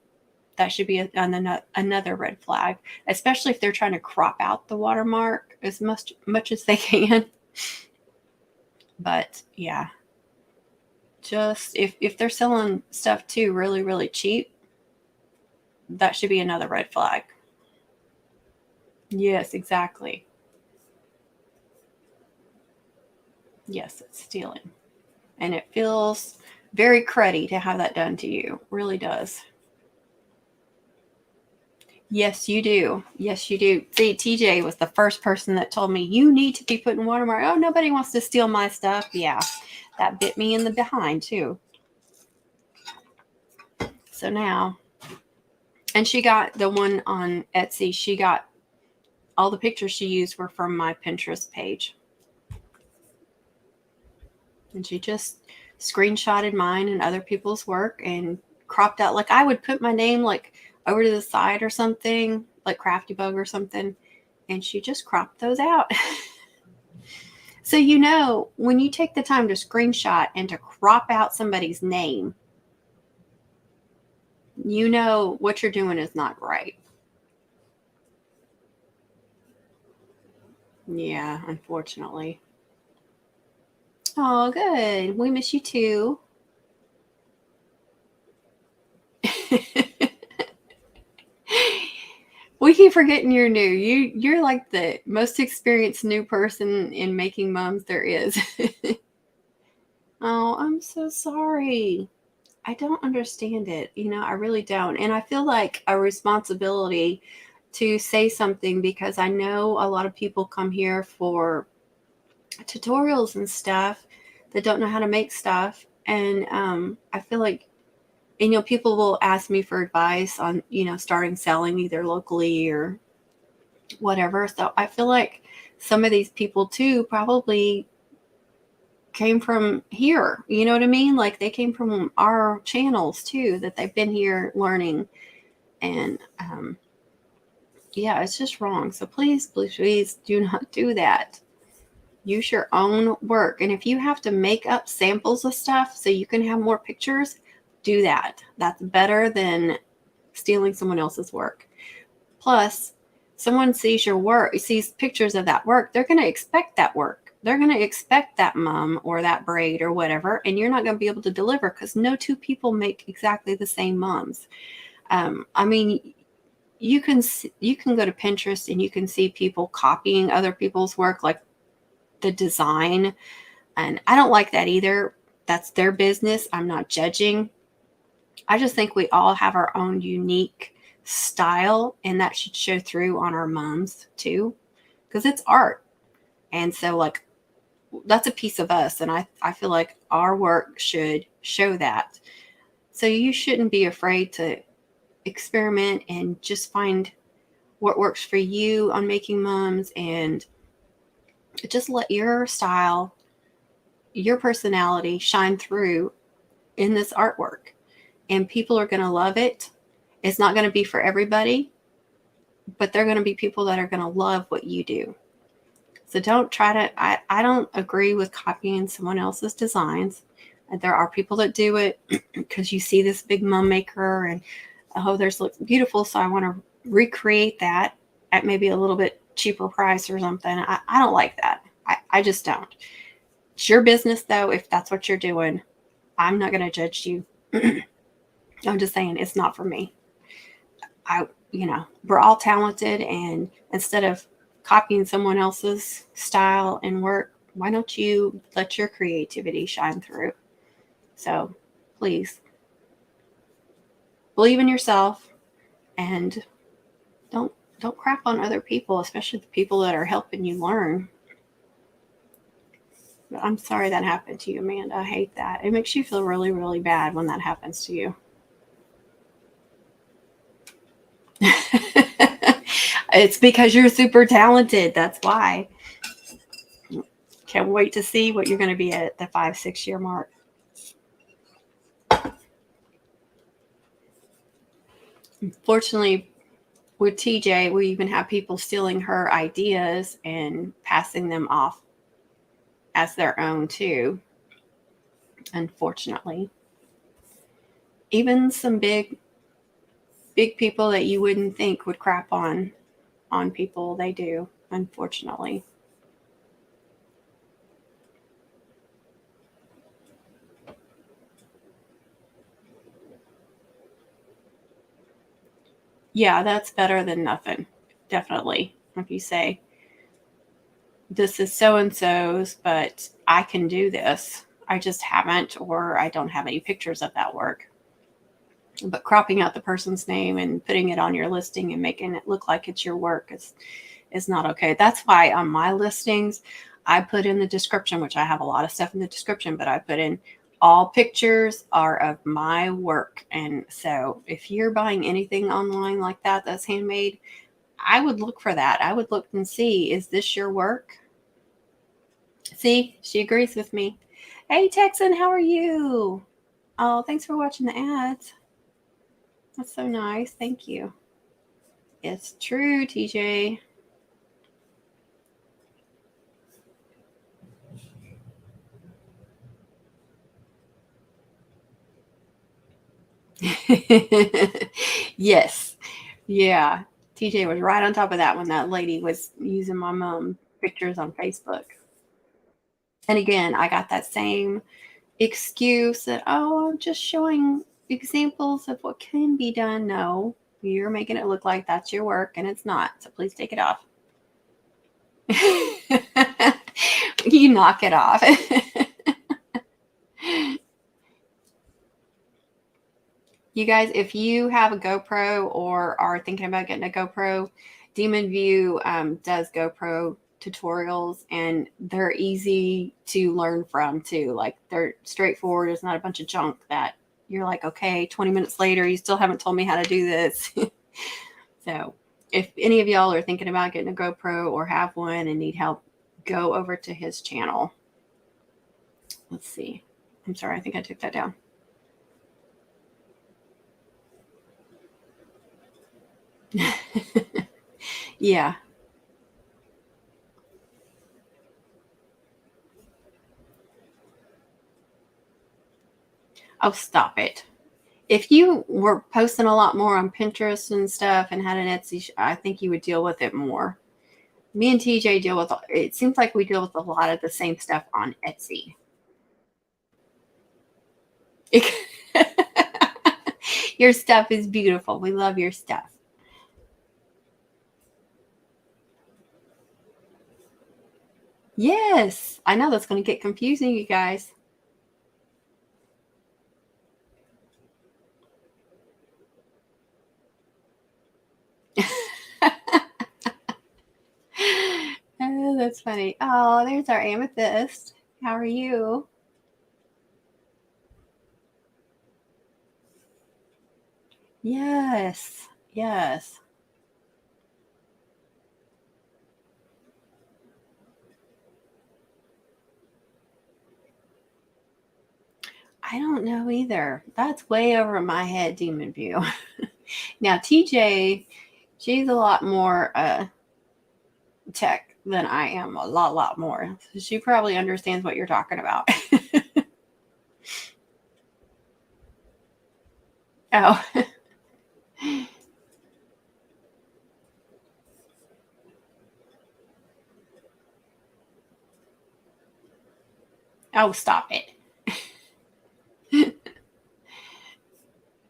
that should be another red flag, especially if they're trying to crop out the watermark as much as they can. But yeah, just if they're selling stuff too really, really cheap, that should be another red flag. Yes, exactly. Yes, it's stealing. And it feels very cruddy to have that done to you. Really does. Yes, you do. Yes, you do. See, TJ was the first person that told me, you need to be putting watermark. Oh, nobody wants to steal my stuff. Yeah, that bit me in the behind too. So now, and she got the one on Etsy. She got all the pictures she used were from my Pinterest page. And she just screenshotted mine and other people's work and cropped out. Like I would put my name like over to the side or something, like Crafty Bug or something. And she just cropped those out. So, when you take the time to screenshot and to crop out somebody's name, what you're doing is not right. Yeah, unfortunately. Oh, good. We miss you too. We keep forgetting you're new. You're like the most experienced new person in making mums there is. Oh, I'm so sorry. I don't understand it. I really don't. And I feel like a responsibility to say something because I know a lot of people come here for tutorials and stuff that don't know how to make stuff. And I feel like, people will ask me for advice on, starting selling either locally or whatever. So I feel like some of these people too probably came from here. You know what I mean? Like they came from our channels too, that they've been here learning. And yeah, it's just wrong. So please, please, please do not do that. Use your own work. And if you have to make up samples of stuff so you can have more pictures, do that. That's better than stealing someone else's work. Plus, someone sees your work, sees pictures of that work, they're going to expect that work. They're going to expect that mum or that braid or whatever, and you're not going to be able to deliver because no two people make exactly the same mums. I mean, you can go to Pinterest and you can see people copying other people's work, like the design, and I don't like that either. That's their business. I'm not judging. I just think we all have our own unique style, and that should show through on our mums too, because it's art. And so like that's a piece of us, and I feel like our work should show that. So you shouldn't be afraid to experiment and just find what works for you on making mums, and just let your style, your personality shine through in this artwork. And people are going to love it. It's not going to be for everybody, but they're going to be people that are going to love what you do. So don't try to, I don't agree with copying someone else's designs. There are people that do it because you see this big mum maker and, oh, theirs looks beautiful, so I want to recreate that at maybe a little bit cheaper price or something. I don't like that. I just don't. It's your business, though. If that's what you're doing, I'm not going to judge you. I'm just saying it's not for me. We're all talented, and instead of copying someone else's style and work, why don't you let your creativity shine through? So please believe in yourself and don't crap on other people, especially the people that are helping you learn. But I'm sorry that happened to you, Amanda. I hate that. It makes you feel really, really bad when that happens to you. It's because you're super talented. That's why. Can't wait to see what you're going to be at the 5-6 year mark. Fortunately, with TJ, we even have people stealing her ideas and passing them off as their own too. Unfortunately, even some big people that you wouldn't think would crap on people, they do, unfortunately. Yeah, that's better than nothing. Definitely. If you say, this is so-and-so's, but I can do this. I just haven't, or I don't have any pictures of that work. But cropping out the person's name and putting it on your listing and making it look like it's your work is not okay. That's why on my listings, I put in the description, which I have a lot of stuff in the description, but I put in all pictures are of my work. And so if you're buying anything online like that that's handmade, I would look for that. I would look and see, is this your work? See, she agrees with me. Hey, Texan, how are you? Oh, thanks for watching the ads. That's so nice. Thank you. It's true, TJ. Yes. Yeah. TJ was right on top of that when that lady was using my mom pictures on Facebook. And again, I got that same excuse that, oh, I'm just showing examples of what can be done. No, you're making it look like that's your work and it's not. So please take it off. You knock it off. You guys, if you have a GoPro or are thinking about getting a GoPro, Demon View does GoPro tutorials, and they're easy to learn from too. Like, they're straightforward. It's not a bunch of junk that you're like, okay, 20 minutes later, you still haven't told me how to do this. So if any of y'all are thinking about getting a GoPro or have one and need help, go over to his channel. Let's see. I'm sorry, I think I took that down. Yeah. Oh, stop it. If you were posting a lot more on Pinterest and stuff and had an Etsy, I think you would deal with it more. Me and TJ deal with, it seems like we deal with a lot of the same stuff on Etsy. Your stuff is beautiful. We love your stuff. Yes, I know that's going to get confusing, you guys. Oh, that's funny. Oh, there's our amethyst. How are you? Yes, yes. I don't know either. That's way over my head, Demon View. Now, TJ, she's a lot more tech than I am, a lot more. So she probably understands what you're talking about. Oh. Oh, stop it.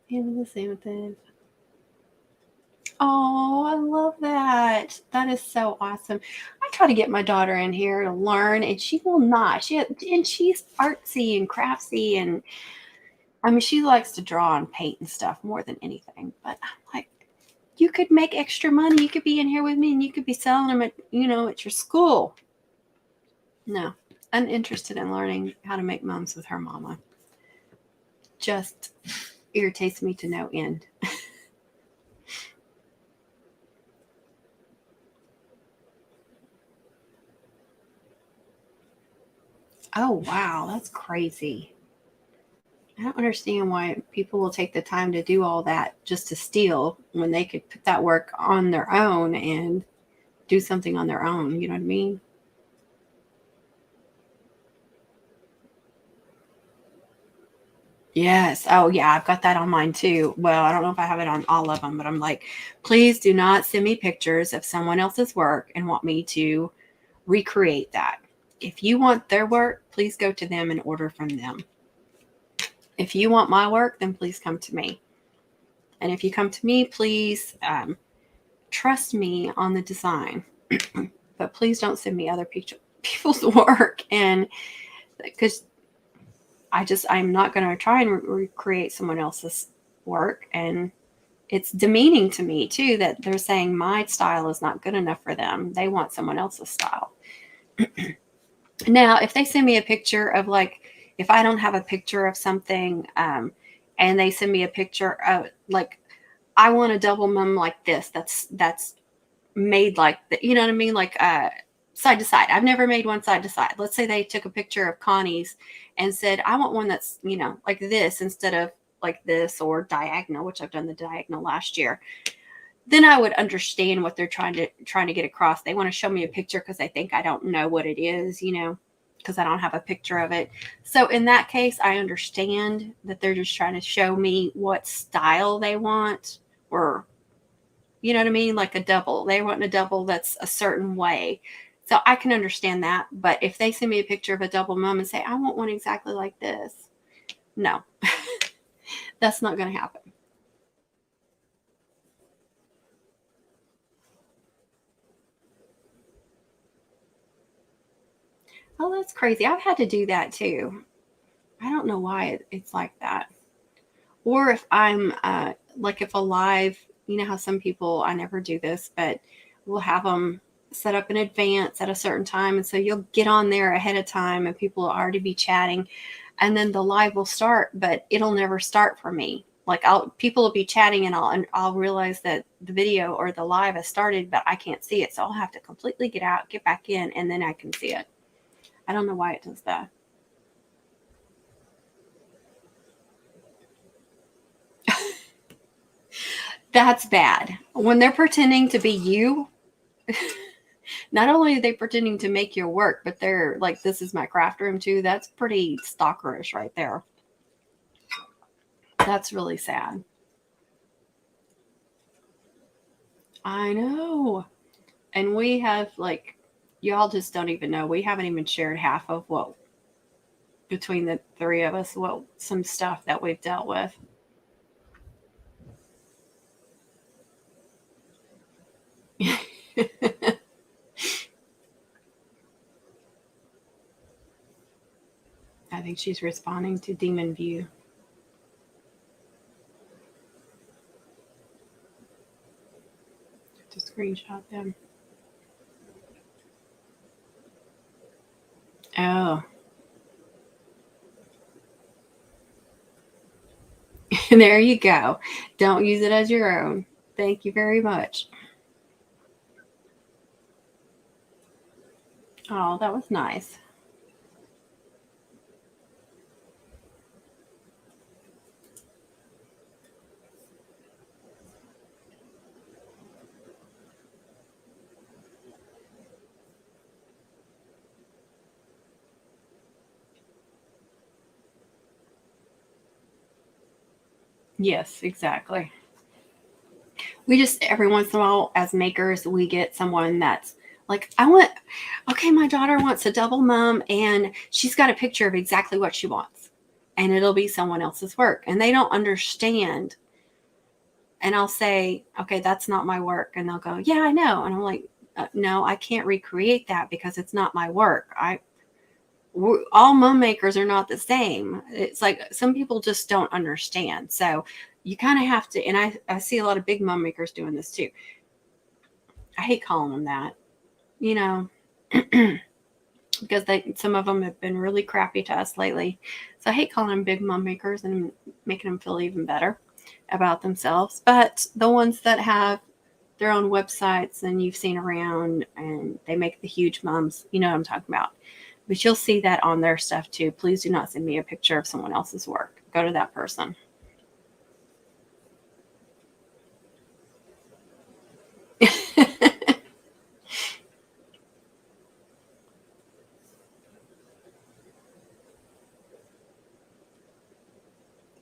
And the same thing. Oh, I love that. That is so awesome. I try to get my daughter in here to learn, and she will not. And she's artsy and craftsy, and I mean, she likes to draw and paint and stuff more than anything. But I'm like, you could make extra money. You could be in here with me, and you could be selling them at your school. No, uninterested in learning how to make mums with her mama. Just irritates me to no end. Oh, wow. That's crazy. I don't understand why people will take the time to do all that just to steal when they could put that work on their own and do something on their own. You know what I mean? Yes. Oh, yeah. I've got that on mine too. Well, I don't know if I have it on all of them, but I'm like, please do not send me pictures of someone else's work and want me to recreate that. If you want their work, please go to them and order from them. If you want my work, then please come to me. And if you come to me, please trust me on the design. But please don't send me other people's work. And because I'm not going to try and recreate someone else's work. And it's demeaning to me too that they're saying my style is not good enough for them. They want someone else's style. Now, if they send me a picture of if I don't have a picture of something, and they send me a picture of I want a double mum like this. That's made like the, you know what I mean? Side to side. I've never made one side to side. Let's say they took a picture of Connie's and said, I want one that's, like this instead of like this or diagonal, which I've done the diagonal last year. Then I would understand what they're trying to get across. They want to show me a picture because they think I don't know what it is, because I don't have a picture of it. So in that case, I understand that they're just trying to show me what style they want, or you know what I mean? Like a double. They want a double that's a certain way. So I can understand that. But if they send me a picture of a double mum and say, I want one exactly like this, no, that's not going to happen. Oh, that's crazy. I've had to do that too. I don't know why it's like that. Or if I'm if a live, you know how some people, I never do this, but we'll have them set up in advance at a certain time. And so you'll get on there ahead of time and people will already be chatting. And then the live will start, but it'll never start for me. People will be chatting and I'll realize that the video or the live has started, but I can't see it. So I'll have to completely get out, get back in, and then I can see it. I don't know why it does that. That's bad. When they're pretending to be you, not only are they pretending to make your work, but they're like, this is my craft room too. That's pretty stalkerish right there. That's really sad. I know. And we have y'all just don't even know. We haven't even shared half of what between the three of us, some stuff that we've dealt with. I think she's responding to Demon View. To screenshot them. Oh. There you go. Don't use it as your own. Thank you very much. Oh, that was nice. Yes, exactly. We just, every once in a while, as makers, we get someone that's like, okay, my daughter wants a double mum and she's got a picture of exactly what she wants. And it'll be someone else's work. And they don't understand. And I'll say, okay, that's not my work. And they'll go, yeah, I know. And I'm like, no, I can't recreate that because it's not my work. All mum makers are not the same. It's like some people just don't understand. So you kind of have to, and I see a lot of big mum makers doing this too. I hate calling them that, you know, because some of them have been really crappy to us lately. So I hate calling them big mum makers and making them feel even better about themselves. But the ones that have their own websites and you've seen around and they make the huge mums, you know what I'm talking about. But you'll see that on their stuff too. Please do not send me a picture of someone else's work. Go to that person.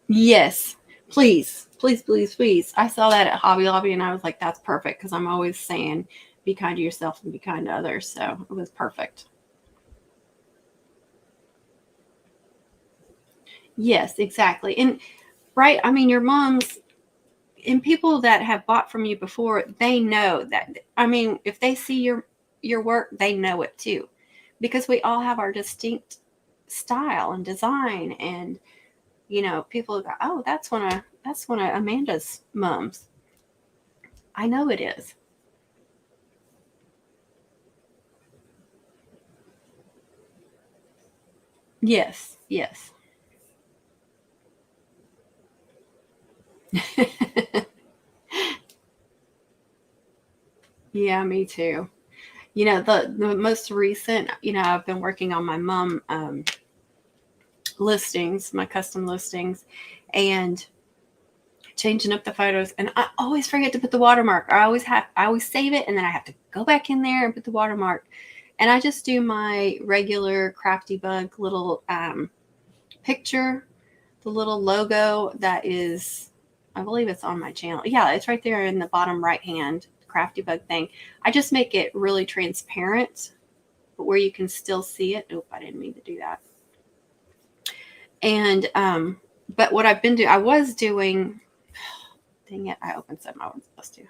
Yes, please, please, please, please. I saw that at Hobby Lobby and I was like, that's perfect because I'm always saying be kind to yourself and be kind to others. So it was perfect. Yes, exactly. And right, I mean, your moms and people that have bought from you before, they know that. I mean, if they see your work, they know it too, because we all have our distinct style and design, and people go, oh, that's one of Amanda's mums. I know it is. Yes, yes. Yeah, me too. The most recent, I've been working on my mom listings, my custom listings, and changing up the photos. And I always forget to put the watermark. I always save it and then I have to go back in there and put the watermark. And I just do my regular Crafty Bug little picture, the little logo that is, I believe it's on my channel. Yeah, it's right there in the bottom right hand, Crafty Bug thing. I just make it really transparent, but where you can still see it. Oop, I didn't mean to do that. And but what I've been doing, I was doing. Dang it! I opened something I wasn't supposed to.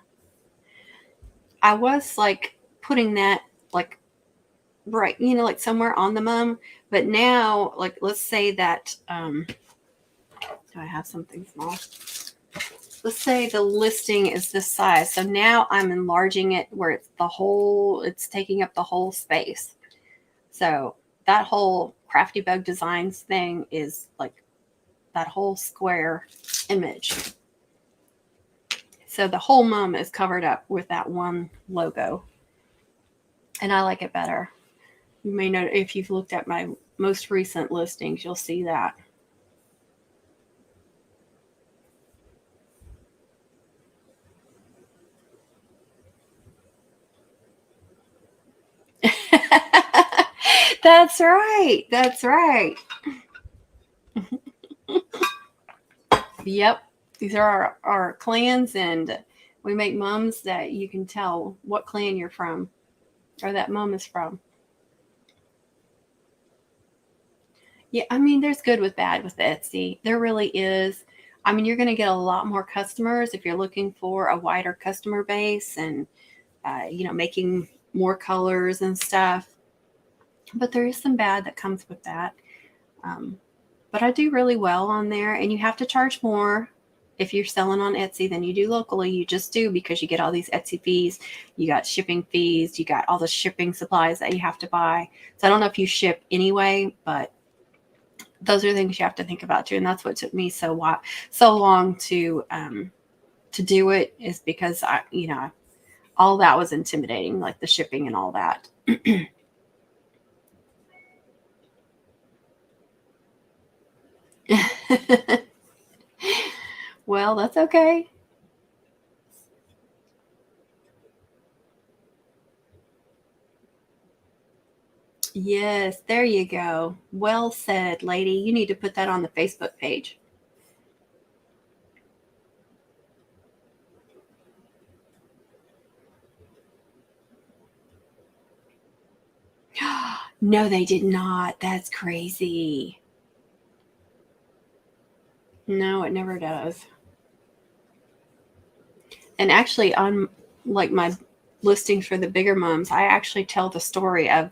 I was like putting that like right, like somewhere on the mum. But now, like, let's say that do I have something small? Let's say the listing is this size. So now I'm enlarging it where it's taking up the whole space. So that whole Crafty Bug Designs thing is like that whole square image. So the whole mum is covered up with that one logo. And I like it better. You may know if you've looked at my most recent listings, you'll see that. That's right. That's right. Yep. These are our clans, and we make mums that you can tell what clan you're from or that mum is from. Yeah, I mean, there's good with bad with Etsy. There really is. I mean, you're going to get a lot more customers if you're looking for a wider customer base and, making more colors and stuff. But there is some bad that comes with that. Um, but I do really well on there, and you have to charge more if you're selling on Etsy than you do locally. You just do because you get all these Etsy fees, you got shipping fees, you got all the shipping supplies that you have to buy. So I don't know if you ship anyway, but those are things you have to think about too. And that's what took me so long to do it, is because all that was intimidating, like the shipping and all that. Well, that's okay. Yes, there you go. Well said, lady. You need to put that on the Facebook page. No, they did not. That's crazy. No, it never does. And actually, on like my listings for the bigger mums, I actually tell the story of,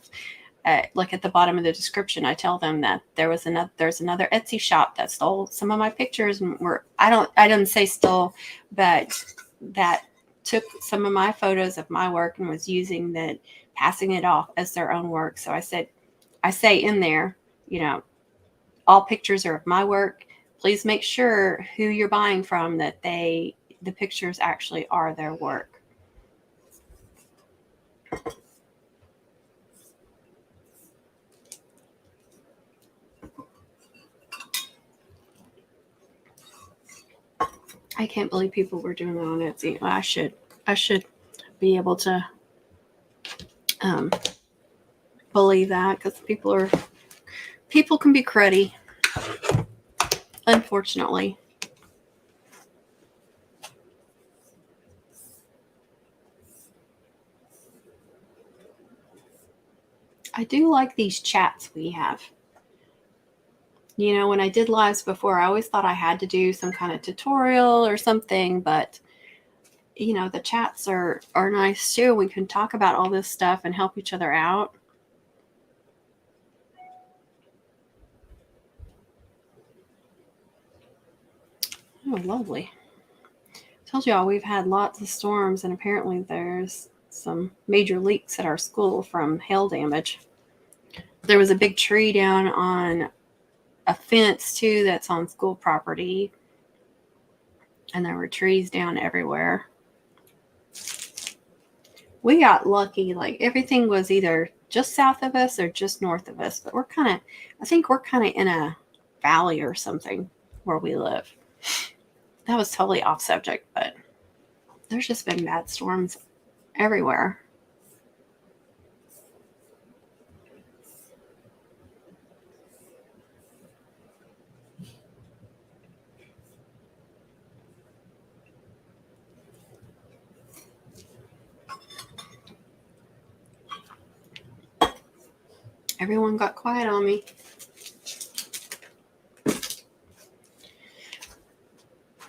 like at the bottom of the description, I tell them that there's another Etsy shop that stole some of my pictures, and I didn't say stole, but that took some of my photos of my work and was using that, passing it off as their own work. So I say in there, all pictures are of my work. Please make sure who you're buying from that the pictures actually are their work. I can't believe people were doing that on Etsy. Well, I should be able to believe that, because people can be cruddy, unfortunately. I do like these chats we have. When I did lives before, I always thought I had to do some kind of tutorial or something, but the chats are nice too. We can talk about all this stuff and help each other out. Oh, lovely. Told y'all we've had lots of storms, and apparently there's some major leaks at our school from hail damage. There was a big tree down on a fence too that's on school property, and there were trees down everywhere. We got lucky. Like, everything was either just south of us or just north of us, but I think we're kind of in a valley or something where we live. That was totally off subject, but there's just been bad storms everywhere. Everyone got quiet on me.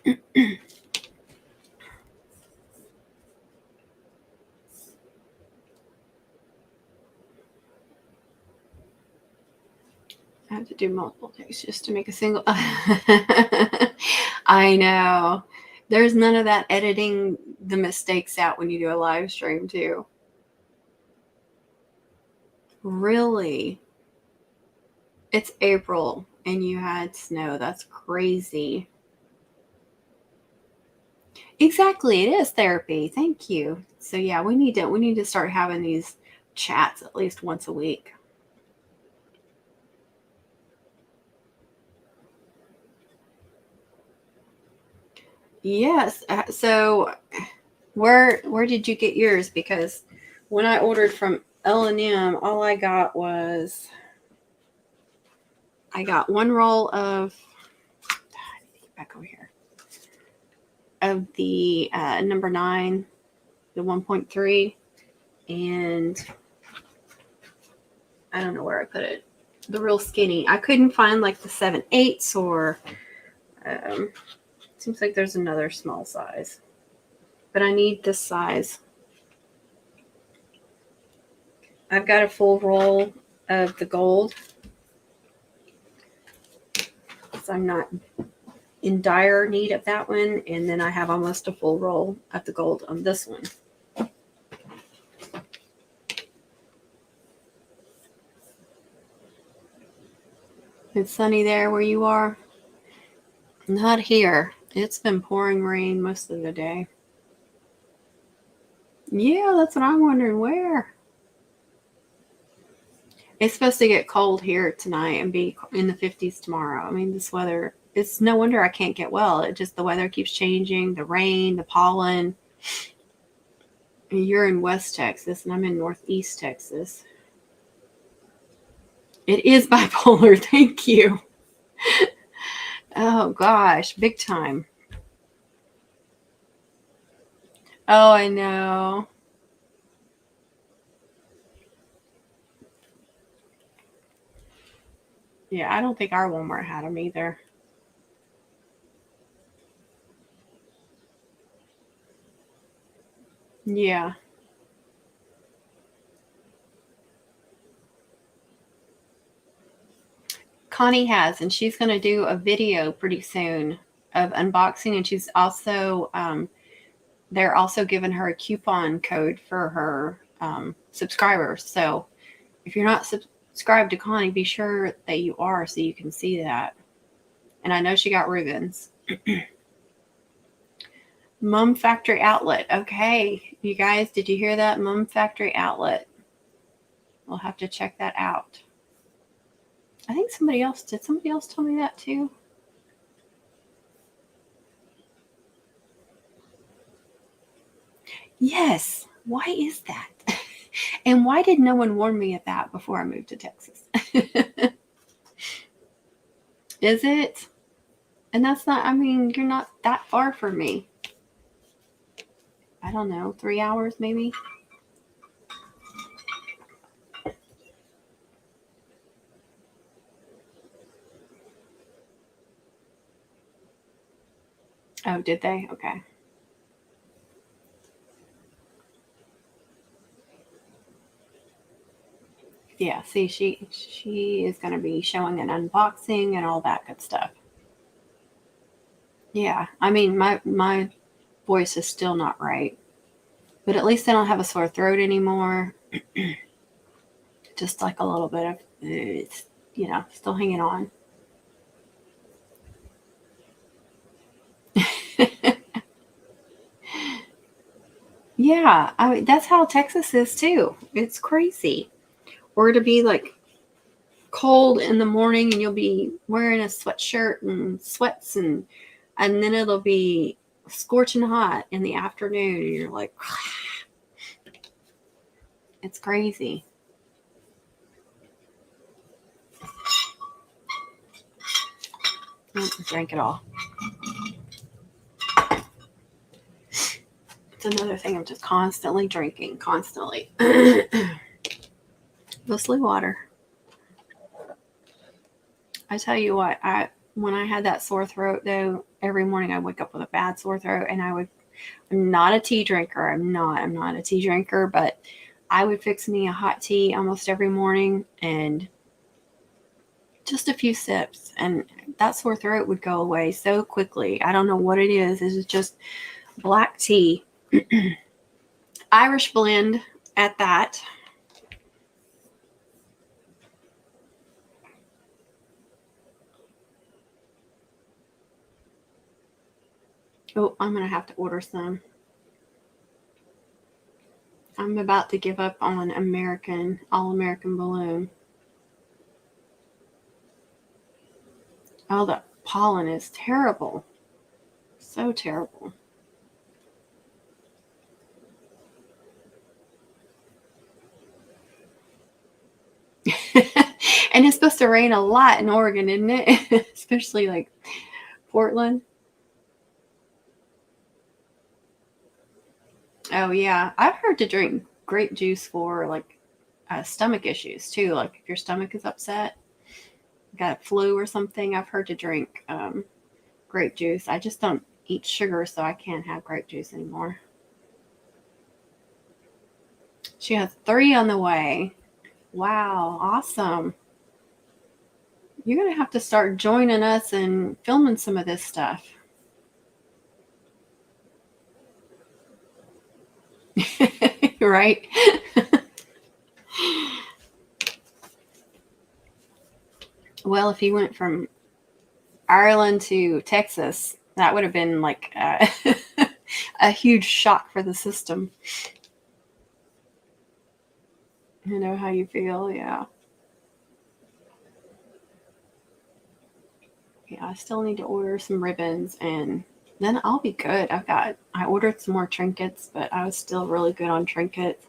I have to do multiple takes just to make a single. I know. There's none of that editing the mistakes out when you do a live stream too. Really? It's April and you had snow. That's crazy. Exactly. It is therapy. Thank you. So yeah, we need to start having these chats at least once a week. Yes. So where did you get yours? Because when I ordered from L&M, all I got one roll of, back over here, of the number 9, the 1.3, and I don't know where I put it. The real skinny. I couldn't find like the 7/8 or seems like there's another small size, but I need this size. I've got a full roll of the gold, so I'm not in dire need of that one, and then I have almost a full roll of the gold on this one. It's sunny there where you are? Not here. It's been pouring rain most of the day. Yeah, that's what I'm wondering. Where? It's supposed to get cold here tonight and be in the 50s tomorrow. I mean, this weather, it's no wonder I can't get well. It just, the weather keeps changing, the rain, the pollen. You're in West Texas and I'm in Northeast Texas. It is bipolar. Thank you. Oh gosh, big time. Oh, I know. Yeah, I don't think our Walmart had them either. Yeah. Connie has, and she's going to do a video pretty soon of unboxing. And she's also, they're also giving her a coupon code for her subscribers. So if you're not subscribed to Connie, be sure that you are so you can see that. And I know she got Rubens. Mum Factory Outlet. Okay, you guys, did you hear that? Mum Factory Outlet. We'll have to check that out. I think somebody else tell me that too? Yes. Why is that? And why did no one warn me of that before I moved to Texas? Is it? And that's not, I mean, you're not that far from me. I don't know, 3 hours maybe? Oh, did they? Okay. Yeah, see, she is going to be showing an unboxing and all that good stuff. Yeah, I mean, my voice is still not right, but at least I don't have a sore throat anymore. Just like a little bit of, it's, still hanging on. Yeah, I mean, that's how Texas is too. It's crazy. Or to be like cold in the morning and you'll be wearing a sweatshirt and sweats and then it'll be scorching hot in the afternoon and you're like it's crazy. Drink it all. It's another thing I'm just constantly drinking, constantly. Mostly water. I tell you what, when I had that sore throat though, every morning I wake up with a bad sore throat and I'm not a tea drinker. I'm not a tea drinker, but I would fix me a hot tea almost every morning and just a few sips and that sore throat would go away so quickly. I don't know what it is. It's just black tea. Irish blend at that. Oh, I'm going to have to order some. I'm about to give up on All-American Balloon. Oh, the pollen is terrible. So terrible. And it's supposed to rain a lot in Oregon, isn't it? Especially like Portland. Oh, yeah. I've heard to drink grape juice for like stomach issues too. Like if your stomach is upset, got a flu or something, I've heard to drink grape juice. I just don't eat sugar, so I can't have grape juice anymore. She has 3 on the way. Wow, awesome. You're going to have to start joining us and filming some of this stuff. Right? Well, if you went from Ireland to Texas, that would have been like a huge shock for the system. I know how you feel, yeah. Yeah, I still need to order some ribbons and then I'll be good. I ordered some more trinkets, but I was still really good on trinkets.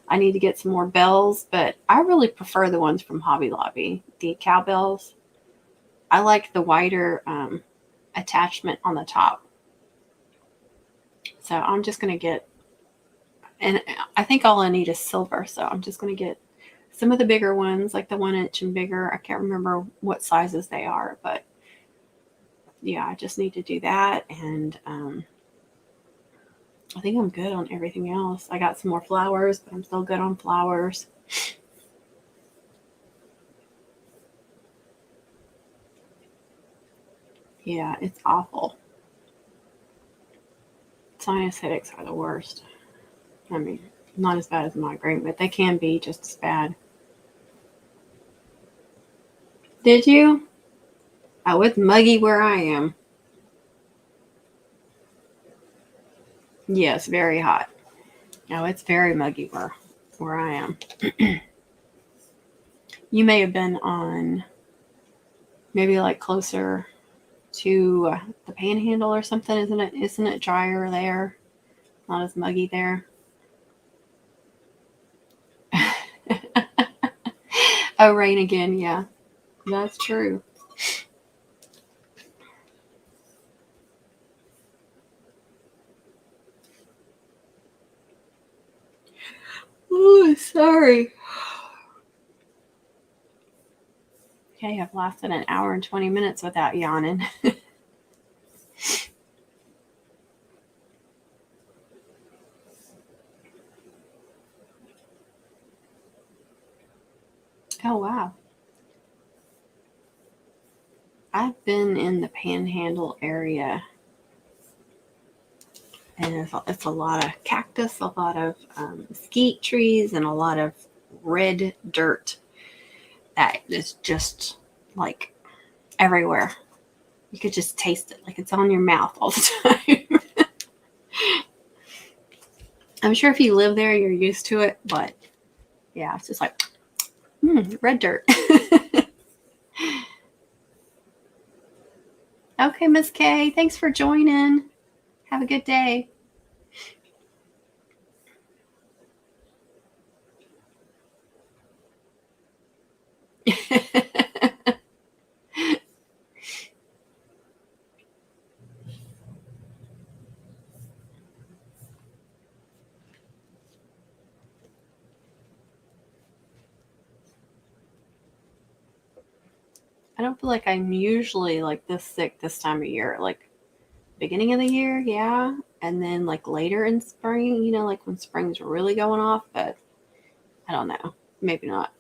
I need to get some more bells, but I really prefer the ones from Hobby Lobby, the cowbells. I like the wider attachment on the top. So I'm just going to get, and I think all I need is silver. So I'm just going to get some of the bigger ones, like the 1 inch and bigger. I can't remember what sizes they are, but yeah, I just need to do that. And I think I'm good on everything else. I got some more flowers, but I'm still good on flowers. Yeah, it's awful. Sinus headaches are the worst. I mean, not as bad as migraine, but they can be just as bad. Did you? Oh, it's muggy where I am. Yes, very hot. Oh, it's very muggy where I am. You may have been on maybe like closer to the Panhandle or something, isn't it? Isn't it drier there? Not as muggy there. Oh, rain again. Yeah, that's true. Oh, sorry. Okay, I've lasted an hour and 20 minutes without yawning. Oh, wow. I've been in the Panhandle area, and it's a lot of cactus, a lot of mesquite trees, and a lot of red dirt that is just like everywhere. You could just taste it, like it's on your mouth all the time. I'm sure if you live there, you're used to it, but yeah, it's just like red dirt. Okay, Miss Kay, thanks for joining. Have a good day. I don't feel like I'm usually like this sick this time of year. Like beginning of the year, yeah. And then like later in spring, like when spring's really going off, but I don't know. Maybe not.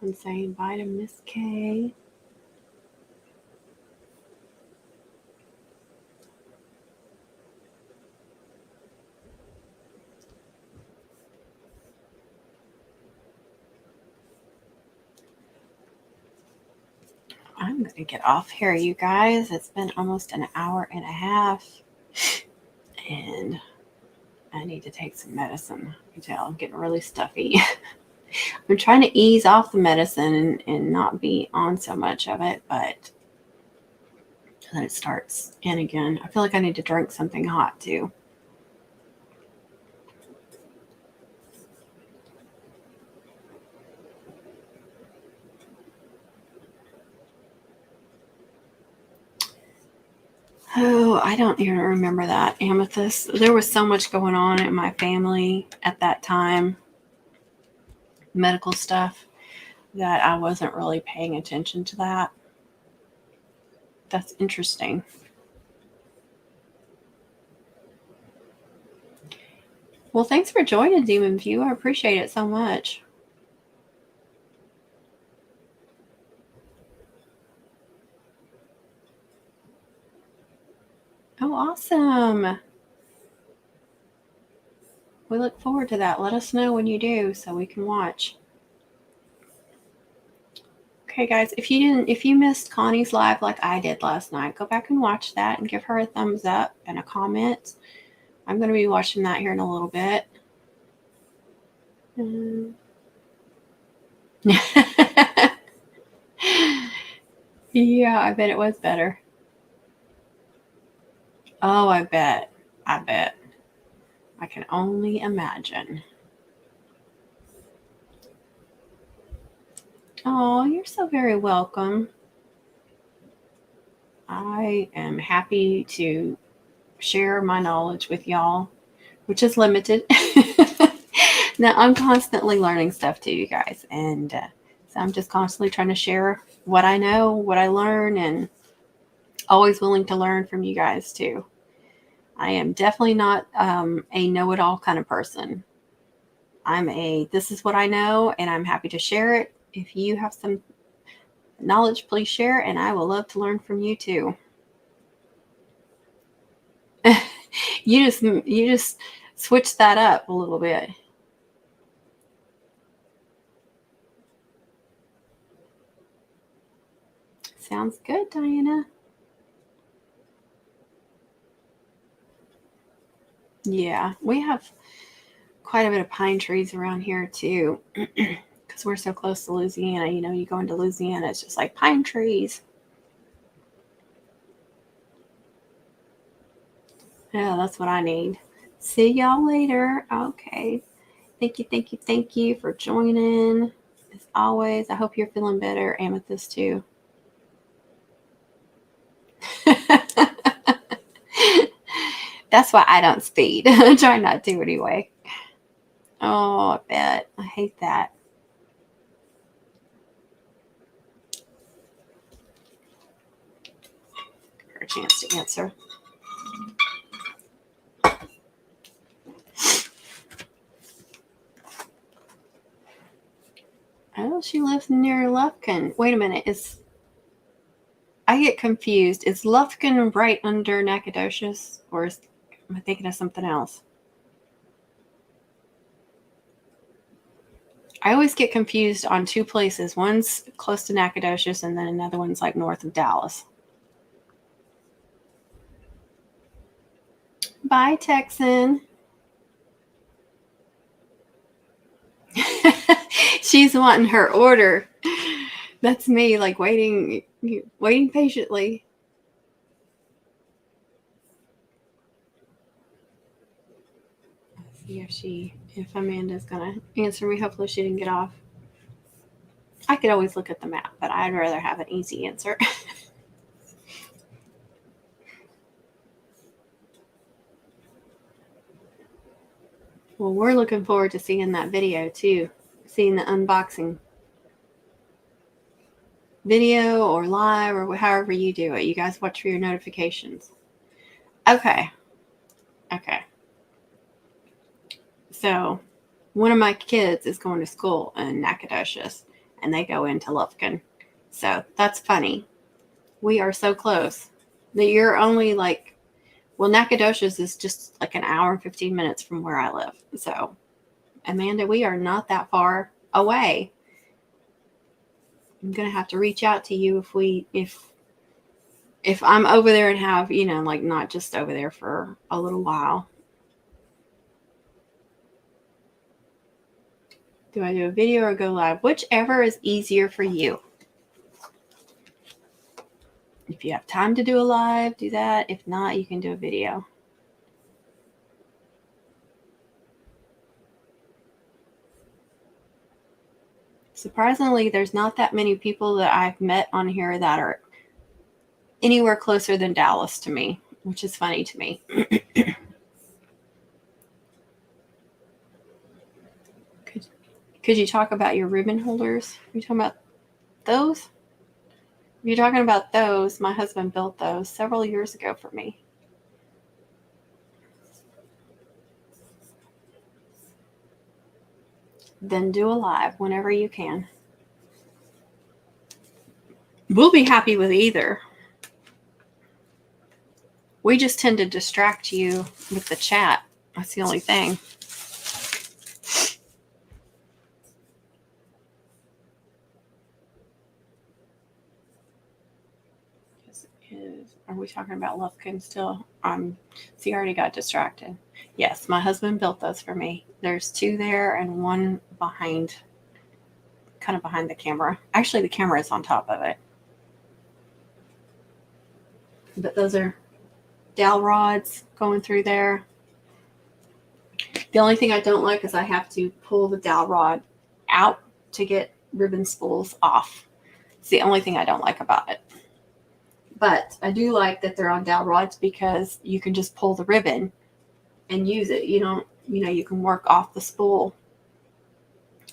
I'm saying bye to Miss K. I'm going to get off here, you guys. It's been almost an hour and a half, and I need to take some medicine. You can tell I'm getting really stuffy. I'm trying to ease off the medicine and not be on so much of it, but then it starts in again. I feel like I need to drink something hot too. Oh, I don't even remember that. Amethyst. There was so much going on in my family at that time, medical stuff, that I wasn't really paying attention to that. That's interesting. Well, thanks for joining, Demon View. I appreciate it so much. Oh, awesome. We look forward to that. Let us know when you do so we can watch. Okay, guys, if you missed Connie's live like I did last night, go back and watch that and give her a thumbs up and a comment. I'm going to be watching that here in a little bit. Yeah, I bet it was better. Oh, I bet. I bet. I can only imagine. Oh, you're so very welcome. I am happy to share my knowledge with y'all, which is limited. Now, I'm constantly learning stuff too, you guys. And so I'm just constantly trying to share what I know, what I learn, and always willing to learn from you guys too. I am definitely not a know-it-all kind of person. This is what I know, and I'm happy to share it. If you have some knowledge, please share, and I will love to learn from you too. You just switch that up a little bit. Sounds good, Diana. Yeah, we have quite a bit of pine trees around here too, because we're so close to Louisiana. You know, you go into Louisiana, it's just like pine trees. Yeah, that's what I need. See y'all later. Okay. Thank you for joining. As always, I hope you're feeling better. Amethyst too. That's why I don't speed. I try not to anyway. Oh, I bet. I hate that. For a chance to answer. Oh, she lives near Lufkin. Wait a minute. I get confused. Is Lufkin right under Nacogdoches? Or am I thinking of something else? I always get confused on two places. One's close to Nacogdoches, and then another one's like north of Dallas. Bye, Texan. She's wanting her order. That's me, like waiting patiently. Let's see if Amanda's gonna answer me. Hopefully she didn't get off. I could always look at the map, but I'd rather have an easy answer. Well, we're looking forward to seeing that video too. Seeing the unboxing video or live or however you do it. You guys watch for your notifications. Okay. So one of my kids is going to school in Nacogdoches, and they go into Lufkin. So that's funny. We are so close. That you're only like, well, Nacogdoches is just like an hour and 15 minutes from where I live. So, Amanda, we are not that far away. I'm gonna have to reach out to you if I'm over there and have, you know, like not just over there for a little while. Do I do a video or go live? Whichever is easier for you. If you have time to do a live, do that. If not, you can do a video. Surprisingly, there's not that many people that I've met on here that are anywhere closer than Dallas to me, which is funny to me. Could you talk about your ribbon holders? Are you talking about those? If you're talking about those, my husband built those several years ago for me. Then do a live whenever you can. We'll be happy with either. We just tend to distract you with the chat. That's the only thing. Are we talking about Lufkin still? See, I already got distracted. Yes, my husband built those for me. There's two there and one kind of behind the camera. Actually, the camera is on top of it. But those are dowel rods going through there. The only thing I don't like is I have to pull the dowel rod out to get ribbon spools off. It's the only thing I don't like about it. But I do like that they're on dowel rods because you can just pull the ribbon and use it. You don't, you can work off the spool.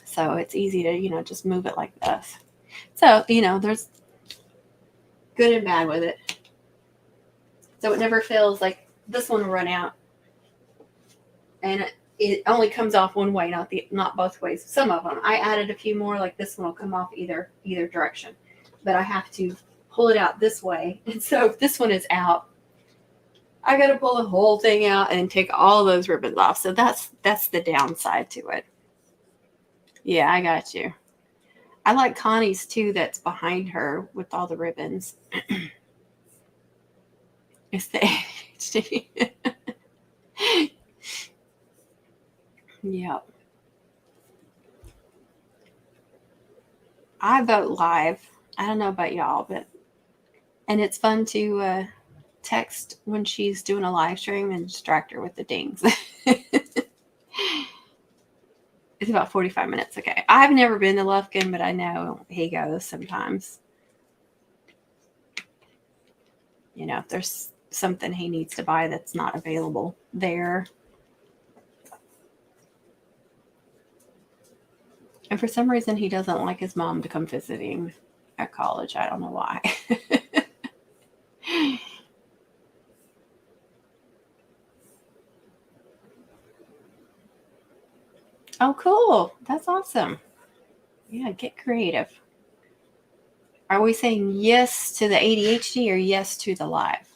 So it's easy to, just move it like this. So, there's good and bad with it. So it never feels like this one will run out. And it only comes off one way, not both ways. Some of them. I added a few more, like this one will come off either direction. But I have to pull it out this way. And so if this one is out, I got to pull the whole thing out and take all those ribbons off. So that's the downside to it. Yeah, I got you. I like Connie's too, that's behind her with all the ribbons. It's the ADHD. Yep. I vote live. I don't know about y'all, and it's fun to text when she's doing a live stream and distract her with the dings. It's about 45 minutes. Okay. I've never been to Lufkin, but I know he goes sometimes. If there's something he needs to buy that's not available there. And for some reason, he doesn't like his mom to come visit him at college. I don't know why. Oh, cool. That's awesome. Yeah, get creative. Are we saying yes to the ADHD or yes to the live?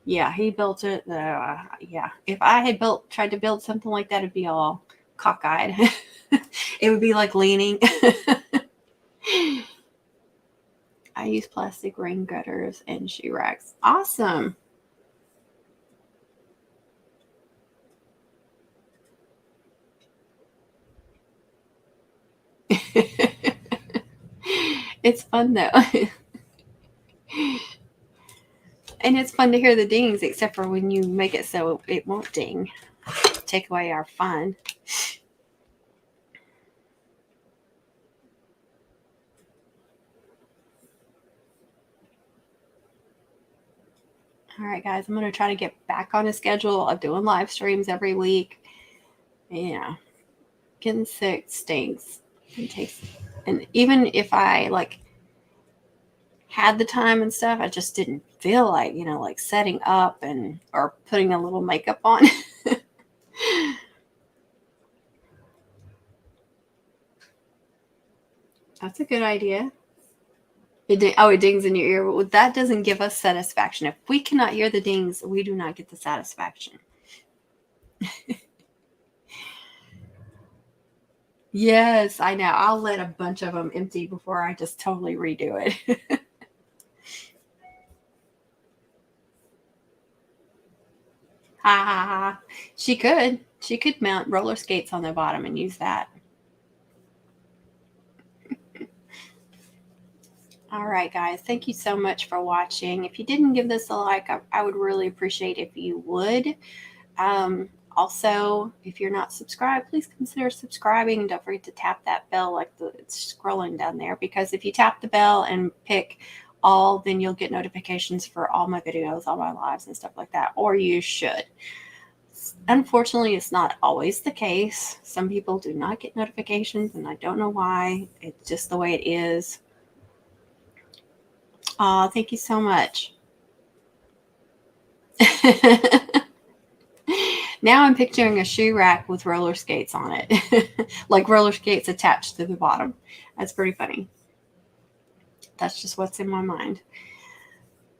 Yeah, he built it. Yeah, if I had tried to build something like that, it'd be all cockeyed. It would be like leaning. I use plastic rain gutters and shoe racks. Awesome. It's fun though. And it's fun to hear the dings, except for when you make it so it won't ding. Take away our fun. All right, guys, I'm going to try to get back on a schedule of doing live streams every week. Yeah, getting sick stinks. And even if I had the time and stuff, I just didn't feel like, like setting up or putting a little makeup on. That's a good idea. It dings in your ear. But that doesn't give us satisfaction. If we cannot hear the dings, we do not get the satisfaction. Yes, I know. I'll let a bunch of them empty before I just totally redo it. Ha ha ha. She could mount roller skates on the bottom and use that. All right, guys. Thank you so much for watching. If you didn't give this a like, I would really appreciate if you would. Also, if you're not subscribed, please consider subscribing, and don't forget to tap that bell it's scrolling down there, because if you tap the bell and pick all, then you'll get notifications for all my videos, all my lives and stuff like that, or you should. Unfortunately, it's not always the case. Some people do not get notifications, and I don't know why. It's just the way it is. Oh, thank you so much. Now I'm picturing a shoe rack with roller skates on it, like roller skates attached to the bottom. That's pretty funny. That's just what's in my mind.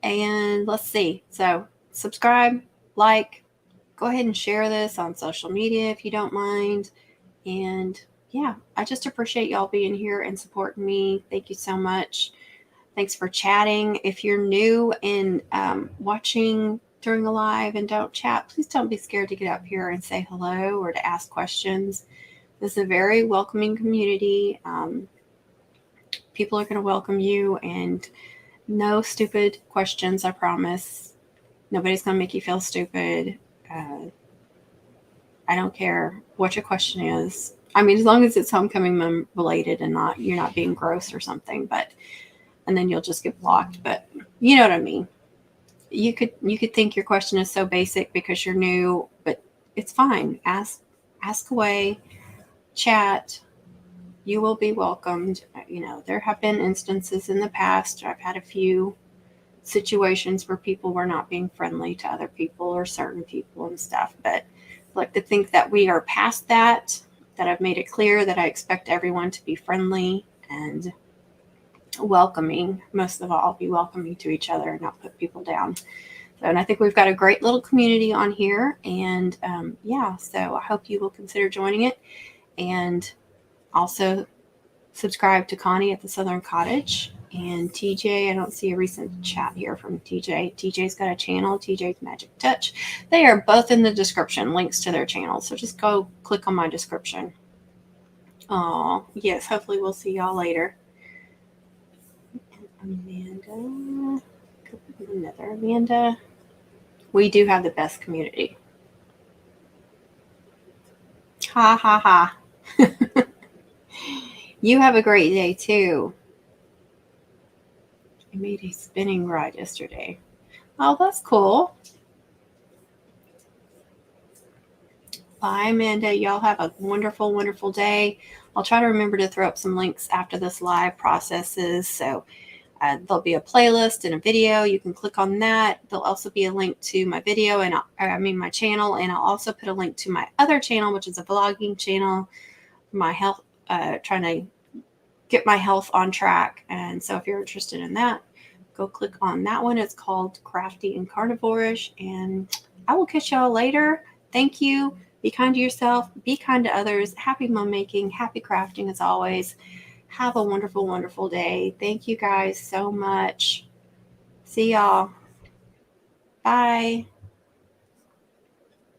And let's see. So subscribe, like, go ahead and share this on social media if you don't mind. And yeah, I just appreciate y'all being here and supporting me. Thank you so much. Thanks for chatting. If you're new and watching during a live and don't chat, please don't be scared to get up here and say hello or to ask questions. This is a very welcoming community. People are going to welcome you, and no stupid questions, I promise. Nobody's going to make you feel stupid. I don't care what your question is. I mean, as long as it's homecoming mom related and you're not being gross or something, and then you'll just get blocked. But you know what I mean? You could think your question is so basic because you're new, but it's fine. Ask away, chat. You will be welcomed. You know, there have been instances in the past. I've had a few situations where people were not being friendly to other people or certain people and stuff. But I like to think that we are past that I've made it clear that I expect everyone to be friendly and welcoming. Most of all, be welcoming to each other and not put people down. So, and I think we've got a great little community on here. And so I hope you will consider joining it. And also subscribe to Connie at the Southern Cottage. And TJ, I don't see a recent chat here from TJ. TJ's got a channel, TJ's Magic Touch. They are both in the description, links to their channels. So just go click on my description. Oh, yes, hopefully we'll see y'all later. Amanda, another Amanda. We do have the best community. Ha ha ha. You have a great day too. I made a spinning rod yesterday. Oh, that's cool. Bye, Amanda. Y'all have a wonderful, wonderful day. I'll try to remember to throw up some links after this live processes. So there'll be a playlist and a video. You can click on that. There'll also be a link to my video and my channel. And I'll also put a link to my other channel, which is a vlogging channel, my health, trying to get my health on track. And so if you're interested in that, go click on that one. It's called Crafty and Carnivorish. And I will catch y'all later. Thank you. Be kind to yourself. Be kind to others. Happy mom making. Happy crafting as always. Have a wonderful, wonderful day. Thank you guys so much. See y'all. Bye.